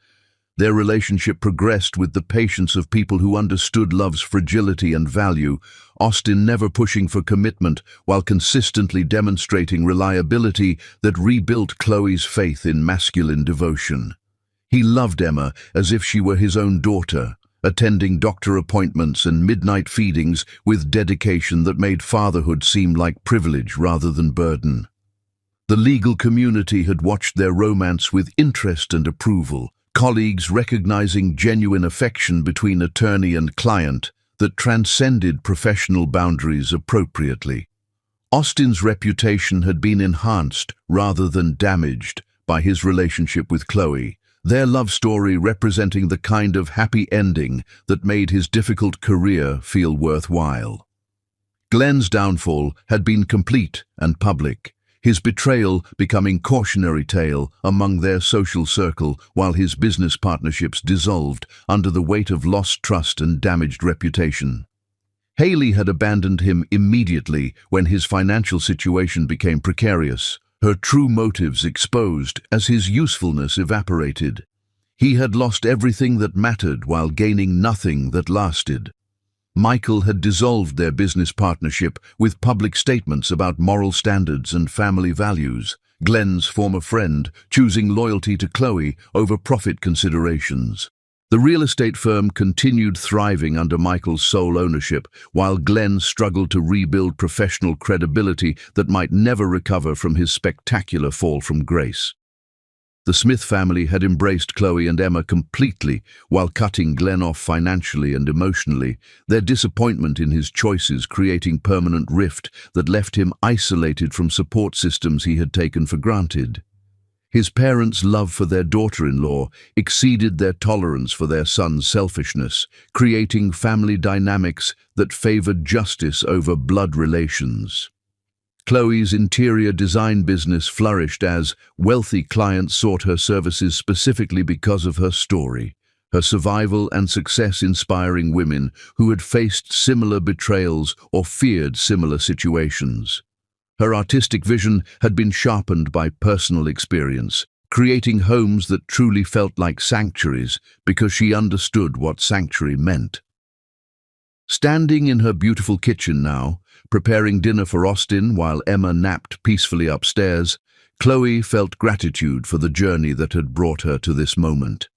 S1: Their relationship progressed with the patience of people who understood love's fragility and value, Austin never pushing for commitment while consistently demonstrating reliability that rebuilt Chloe's faith in masculine devotion. He loved Emma as if she were his own daughter, attending doctor appointments and midnight feedings with dedication that made fatherhood seem like privilege rather than burden. The legal community had watched their romance with interest and approval, colleagues recognizing genuine affection between attorney and client that transcended professional boundaries appropriately. Austin's reputation had been enhanced rather than damaged by his relationship with Chloe, their love story representing the kind of happy ending that made his difficult career feel worthwhile. Glenn's downfall had been complete and public, his betrayal becoming cautionary tale among their social circle while his business partnerships dissolved under the weight of lost trust and damaged reputation. Haley had abandoned him immediately when his financial situation became precarious, her true motives exposed as his usefulness evaporated. He had lost everything that mattered while gaining nothing that lasted. Michael had dissolved their business partnership with public statements about moral standards and family values, Glenn's former friend choosing loyalty to Chloe over profit considerations. The real estate firm continued thriving under Michael's sole ownership, while Glenn struggled to rebuild professional credibility that might never recover from his spectacular fall from grace. The Smith family had embraced Chloe and Emma completely while cutting Glenn off financially and emotionally, their disappointment in his choices creating permanent rift that left him isolated from support systems he had taken for granted. His parents' love for their daughter-in-law exceeded their tolerance for their son's selfishness, creating family dynamics that favored justice over blood relations. Chloe's interior design business flourished as wealthy clients sought her services specifically because of her story, her survival and success inspiring women who had faced similar betrayals or feared similar situations. Her artistic vision had been sharpened by personal experience, creating homes that truly felt like sanctuaries because she understood what sanctuary meant. Standing in her beautiful kitchen now, preparing dinner for Austin while Emma napped peacefully upstairs, Chloe felt gratitude for the journey that had brought her to this moment.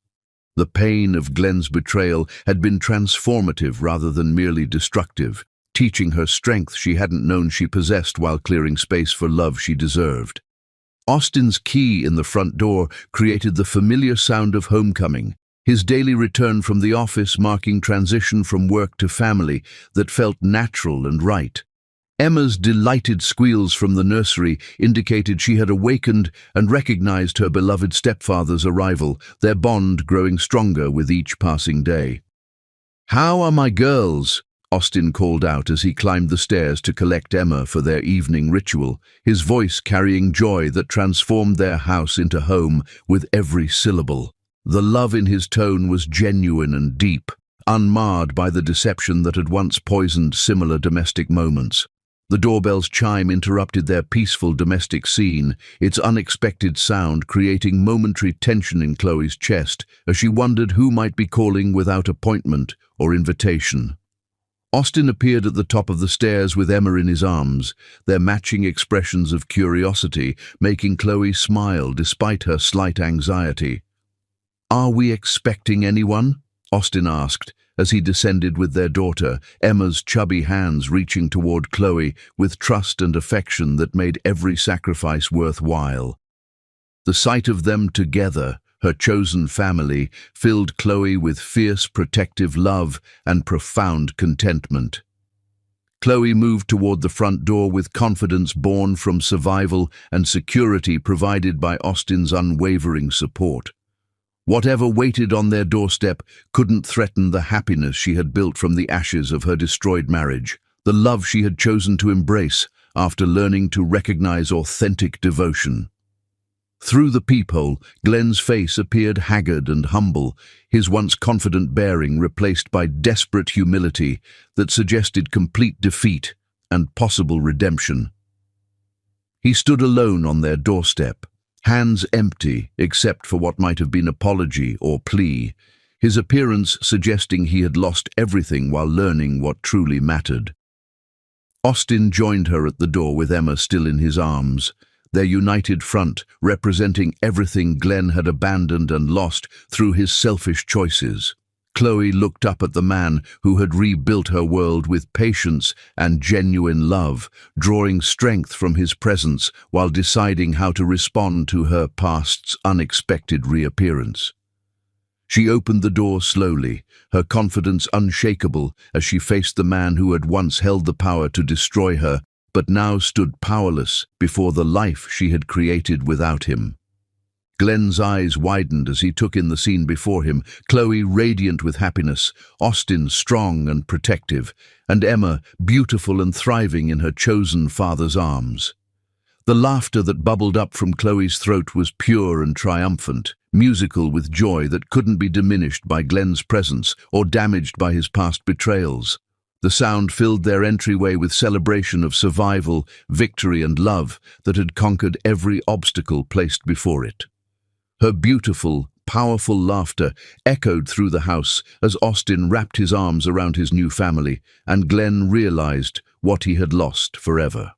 S1: The pain of Glenn's betrayal had been transformative rather than merely destructive, teaching her strength she hadn't known she possessed while clearing space for love she deserved. Austin's key in the front door created the familiar sound of homecoming, his daily return from the office marking transition from work to family that felt natural and right. Emma's delighted squeals from the nursery indicated she had awakened and recognized her beloved stepfather's arrival, their bond growing stronger with each passing day. "How are my girls?" Austin called out as he climbed the stairs to collect Emma for their evening ritual, his voice carrying joy that transformed their house into home with every syllable. The love in his tone was genuine and deep, unmarred by the deception that had once poisoned similar domestic moments. The doorbell's chime interrupted their peaceful domestic scene, its unexpected sound creating momentary tension in Chloe's chest as she wondered who might be calling without appointment or invitation. Austin appeared at the top of the stairs with Emma in his arms, their matching expressions of curiosity making Chloe smile despite her slight anxiety. "Are we expecting anyone?" Austin asked, as he descended with their daughter, Emma's chubby hands reaching toward Chloe with trust and affection that made every sacrifice worthwhile. The sight of them together, her chosen family, filled Chloe with fierce protective love and profound contentment. Chloe moved toward the front door with confidence born from survival and security provided by Austin's unwavering support. Whatever waited on their doorstep couldn't threaten the happiness she had built from the ashes of her destroyed marriage, the love she had chosen to embrace after learning to recognize authentic devotion. Through the peephole, Glenn's face appeared haggard and humble, his once confident bearing replaced by desperate humility that suggested complete defeat and possible redemption. He stood alone on their doorstep, hands empty except for what might have been apology or plea, his appearance suggesting he had lost everything while learning what truly mattered. Austin joined her at the door with Emma still in his arms, their united front representing everything Glenn had abandoned and lost through his selfish choices. Chloe looked up at the man who had rebuilt her world with patience and genuine love, drawing strength from his presence while deciding how to respond to her past's unexpected reappearance. She opened the door slowly, her confidence unshakable as she faced the man who had once held the power to destroy her, but now stood powerless before the life she had created without him. Glenn's eyes widened as he took in the scene before him, Chloe radiant with happiness, Austin strong and protective, and Emma beautiful and thriving in her chosen father's arms. The laughter that bubbled up from Chloe's throat was pure and triumphant, musical with joy that couldn't be diminished by Glenn's presence or damaged by his past betrayals. The sound filled their entryway with celebration of survival, victory and love that had conquered every obstacle placed before it. Her beautiful, powerful laughter echoed through the house as Austin wrapped his arms around his new family, and Glenn realized what he had lost forever.